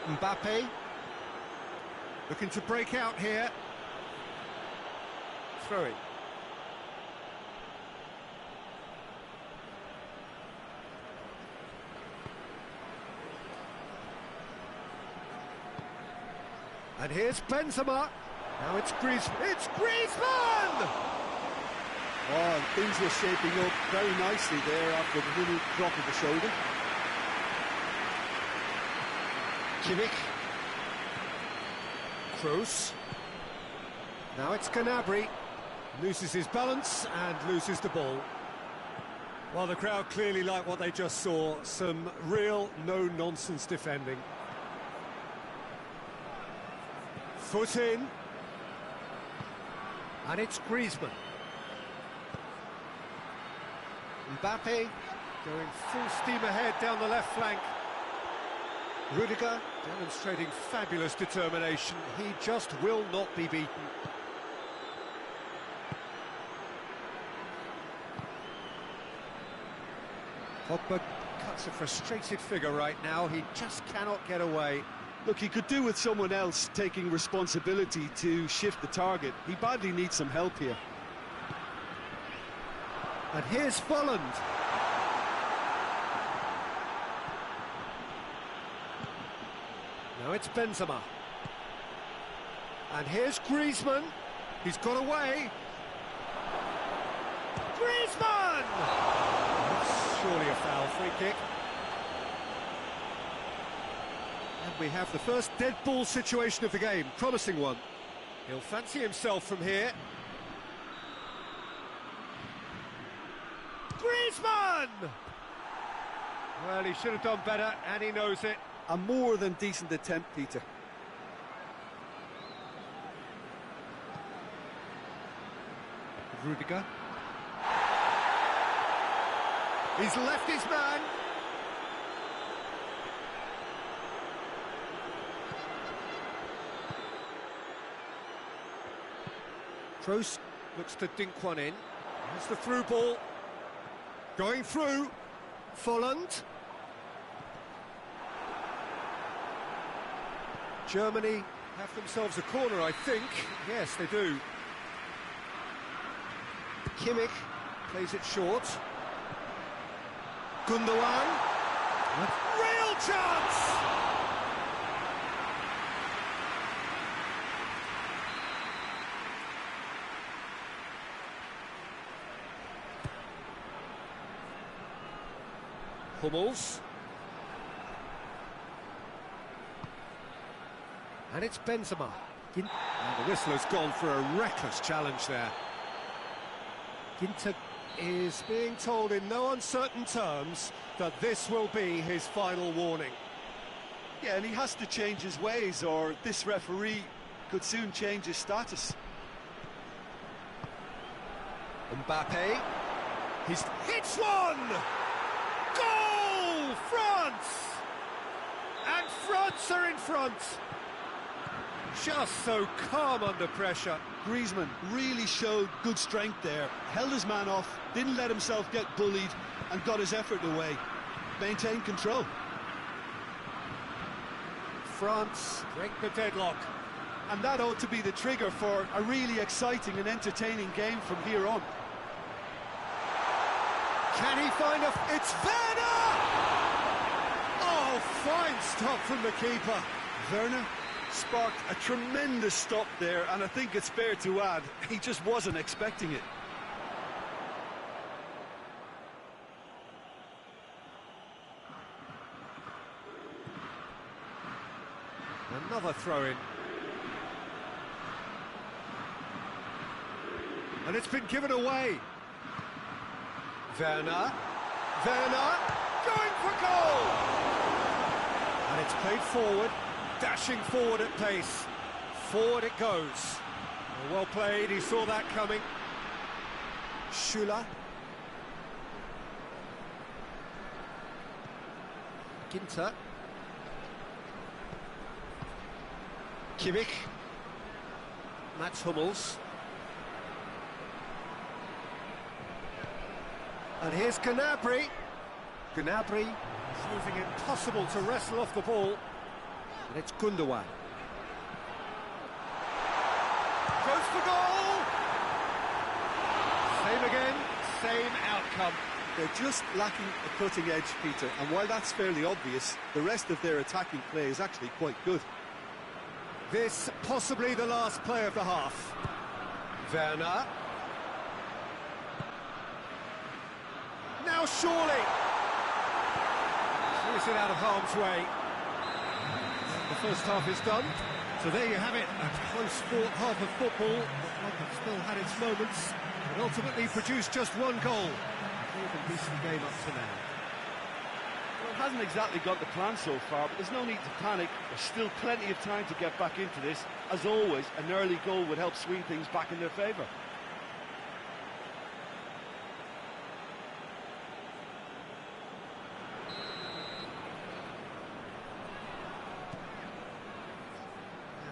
[SPEAKER 1] Mbappe looking to break out here. Throwing. And here's Benzema. Now it's Griezmann. It's Griezmann!
[SPEAKER 2] Oh, things were shaping up very nicely there after the little drop of the shoulder.
[SPEAKER 1] Kimmich. Kroos. Now it's Gnabry. Loses his balance and loses the ball. Well, the crowd clearly like what they just saw. Some real no-nonsense defending. Foot in. And it's Griezmann. Mbappe going full steam ahead down the left flank. Rudiger demonstrating fabulous determination. He just will not be beaten. Pogba cuts a frustrated figure right now. He just cannot get away.
[SPEAKER 2] Look, he could do with someone else taking responsibility to shift the target. He badly needs some help here.
[SPEAKER 1] And here's Bolland. Now it's Benzema. And here's Griezmann. He's got away. Griezmann! That's surely a foul, free kick. And we have the first dead ball situation of the game, promising one. He'll fancy himself from here. Griezmann! Well, he should have done better, and he knows it.
[SPEAKER 2] A more than decent attempt, Peter.
[SPEAKER 1] Rudiger. He's left his man. Kroos looks to dink one in. There's the through ball. Going through. Volland. Germany have themselves a corner, I think. Yes, they do. Kimmich plays it short. Gundogan. Real chance! Hummels. And it's Benzema. And the whistle has gone for a reckless challenge there. Ginter is being told in no uncertain terms that this will be his final warning.
[SPEAKER 2] Yeah, and he has to change his ways, or this referee could soon change his status.
[SPEAKER 1] Mbappe. He's hits one! Goal! France! And France are in front. Just so calm under pressure.
[SPEAKER 2] Griezmann really showed good strength there. Held his man off, didn't let himself get bullied, and got his effort away. Maintained control.
[SPEAKER 1] France break the deadlock.
[SPEAKER 2] And that ought to be the trigger for a really exciting and entertaining game from here on.
[SPEAKER 1] Can he find a... It's Werner! Oh, fine stop from the keeper.
[SPEAKER 2] Werner sparked a tremendous stop there, and I think it's fair to add, he just wasn't expecting it.
[SPEAKER 1] Another throw-in. And it's been given away. Werner. Werner going for goal! And it's played forward, dashing forward at pace. Forward it goes. Well played, he saw that coming. Schüller. Ginter. Kimmich. Mats Hummels. And here's Gnabry. Gnabry proving it impossible to wrestle off the ball. And it's Gundogan. Goes for goal! Same again, same outcome.
[SPEAKER 2] They're just lacking a cutting edge, Peter, and while that's fairly obvious, the rest of their attacking play is actually quite good.
[SPEAKER 1] This possibly the last play of the half. Werner. Now surely. Clears it out of harm's way. The first half is done. So there you have it, a close-fought half of football. One that still had its moments, but ultimately produced just one goal. A decent game up to now.
[SPEAKER 3] Well, it hasn't exactly got the plan so far, but there's no need to panic. There's still plenty of time to get back into this. As always, an early goal would help swing things back in their favour.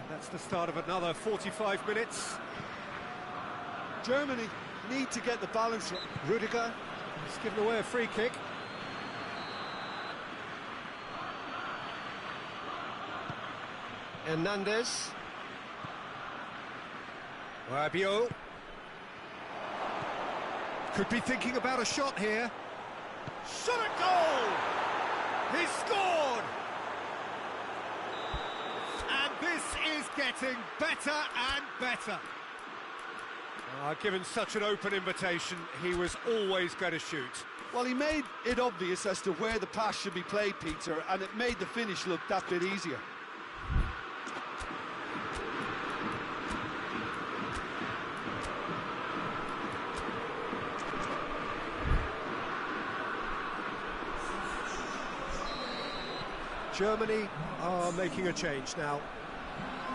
[SPEAKER 1] That's the start of another 45 minutes.
[SPEAKER 2] Germany need to get the balance right.
[SPEAKER 1] Rudiger has given away a free kick. Hernandez. Rabiot. Could be thinking about a shot here. Shot at goal! He scored! And this is getting better and better. Given such an open invitation, he was always going to shoot.
[SPEAKER 2] Well, he made it obvious as to where the pass should be played, Peter, and it made the finish look that bit easier.
[SPEAKER 1] Germany are making a change now.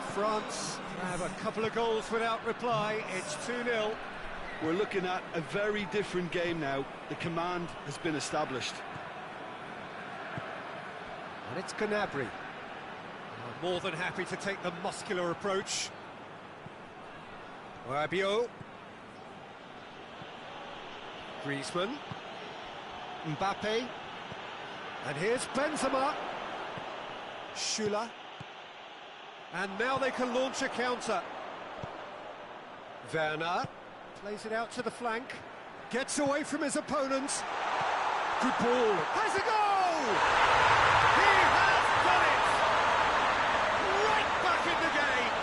[SPEAKER 1] France have a couple of goals without reply. It's 2-0.
[SPEAKER 2] We're looking at a very different game now. The command has been established.
[SPEAKER 1] And it's Gnabry. More than happy to take the muscular approach. Rabiot. Griezmann. Mbappe. And here's Benzema. Schüller. And now they can launch a counter. Werner plays it out to the flank. Gets away from his opponents. Good ball. Has a goal! He has done it! Right back in the game!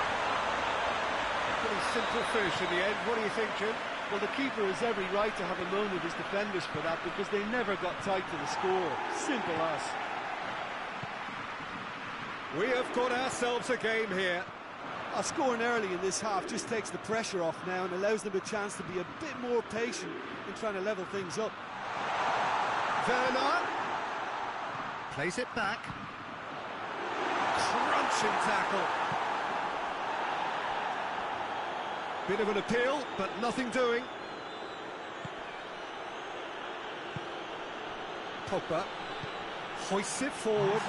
[SPEAKER 1] Pretty simple finish in the end. What do you think, Jim?
[SPEAKER 3] Well, the keeper has every right to have a moan with his defenders for that, because they never got tight to the score. Simple as.
[SPEAKER 1] We have got ourselves a game here.
[SPEAKER 2] Scoring early in this half just takes the pressure off now and allows them a chance to be a bit more patient in trying to level things up.
[SPEAKER 1] Werner plays it back. Crunching tackle. Bit of an appeal, but nothing doing. Pogba hoists it forward.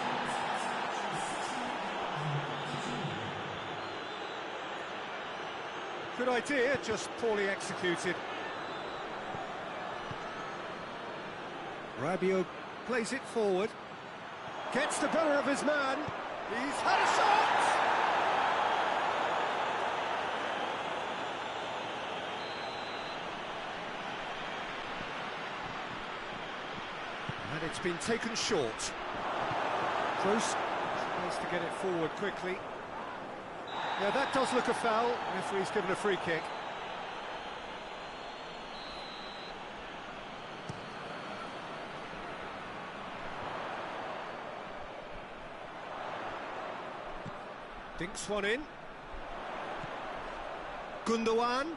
[SPEAKER 1] Good idea, just poorly executed. Rabiot plays it forward. Gets the better of his man. He's had a shot! And it's been taken short. Close. Tries to get it forward quickly. Yeah, that does look a foul. Referee's given a free kick. Dinks one in. Gundogan.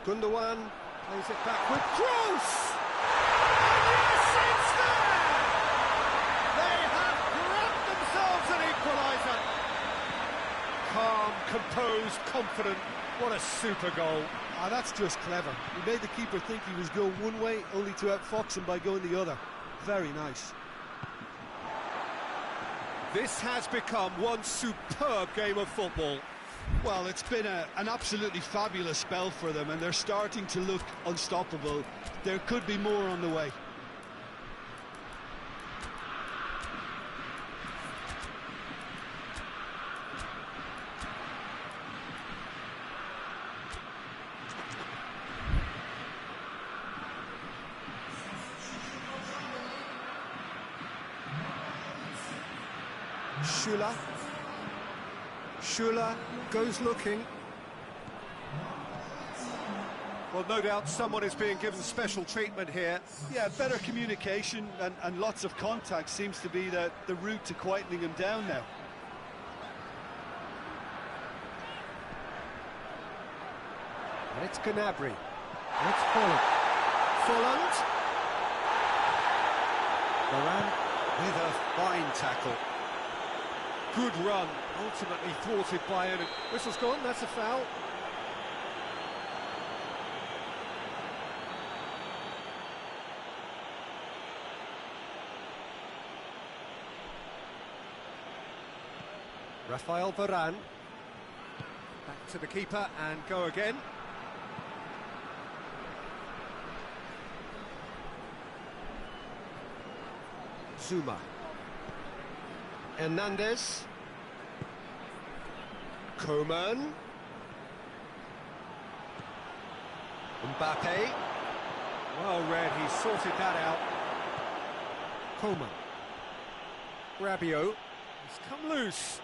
[SPEAKER 1] Gundogan plays it backward. Cross! And yes, it's there! They have grabbed themselves an equaliser. Calm, composed, confident. What a super goal.
[SPEAKER 2] Ah, that's just clever. He made the keeper think he was going one way, only to outfox him by going the other. Very nice.
[SPEAKER 1] This has become one superb game of football.
[SPEAKER 2] Well, it's been an absolutely fabulous spell for them, and they're starting to look unstoppable. There could be more on the way.
[SPEAKER 1] Schüller goes looking. Well, no doubt someone is being given special treatment here.
[SPEAKER 2] Yeah, better communication and lots of contact seems to be the route to quietening him down now.
[SPEAKER 1] And it's Gnabry. And it's Holland. Holland. Varane with a fine tackle. Good run, ultimately thwarted by it. Whistle's gone, that's a foul. Rafael Varane. Back to the keeper and go again. Zuma. Hernandez. Coman. Mbappe. Well read, he sorted that out. Coman. Rabiot. He's come loose.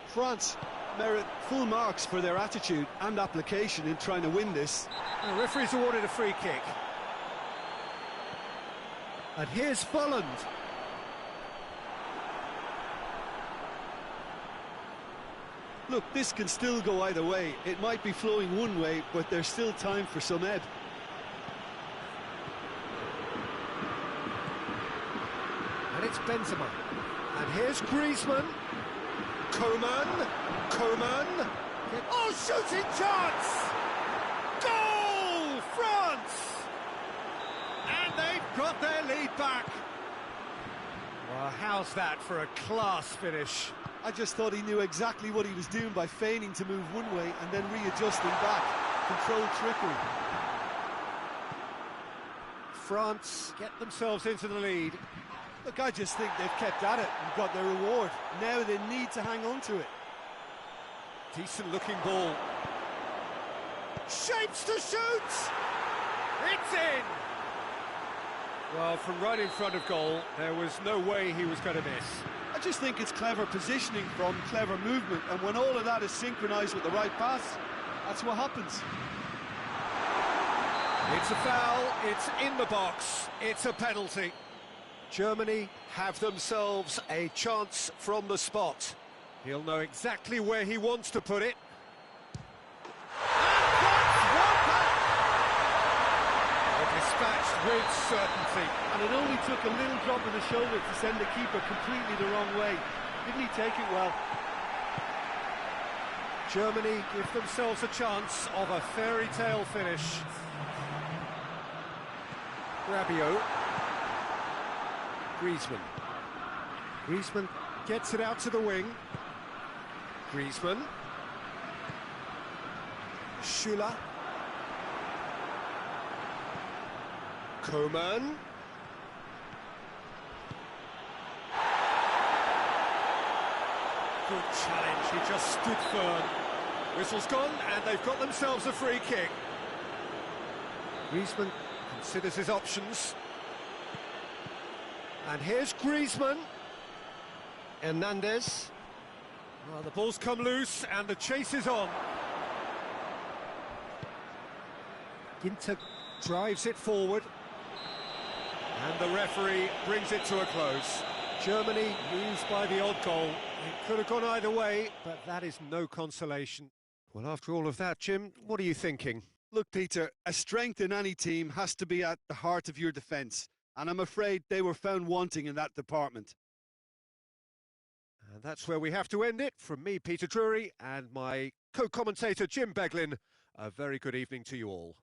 [SPEAKER 2] France merit full marks for their attitude and application in trying to win this.
[SPEAKER 1] The referee's awarded a free kick. And here's Folland.
[SPEAKER 2] Look, this can still go either way. It might be flowing one way, but there's still time for some ebb.
[SPEAKER 1] And it's Benzema. And here's Griezmann. Coman. Coman. Oh, shooting chance! Goal! France! And they've got their lead back. Well, how's that for a class finish?
[SPEAKER 2] I just thought he knew exactly what he was doing by feigning to move one way and then readjusting back. Controlled trickery.
[SPEAKER 1] France get themselves into the lead.
[SPEAKER 2] Look, I just think they've kept at it and got their reward. Now they need to hang on to it.
[SPEAKER 1] Decent looking ball. Shapes to shoot! It's in! Well, from right in front of goal, there was no way he was going to miss.
[SPEAKER 2] I just think it's clever positioning from clever movement, and when all of that is synchronised with the right pass, that's what happens.
[SPEAKER 1] It's a foul, it's in the box, it's a penalty. Germany have themselves a chance from the spot. He'll know exactly where he wants to put it. Dispatched with certainty.
[SPEAKER 3] And it only took a little drop of the shoulder to send the keeper completely the wrong way. Didn't he take it well?
[SPEAKER 1] Germany give themselves a chance of a fairy tale finish. Rabiot. Griezmann. Griezmann gets it out to the wing. Griezmann. Schüller. Coman. Good challenge, he just stood firm. Whistle's gone, and they've got themselves a free kick. Griezmann considers his options. And here's Griezmann. Hernandez. Well, the ball's come loose, and the chase is on. Ginter drives it forward. And the referee brings it to a close. Germany lose by the odd goal. It could have gone either way, but that is no consolation. Well, after all of that, Jim, what are you thinking?
[SPEAKER 2] Look, Peter, a strength in any team has to be at the heart of your defence, and I'm afraid they were found wanting in that department.
[SPEAKER 1] And that's where we have to end it. From me, Peter Drury, and my co-commentator, Jim Beglin, a very good evening to you all.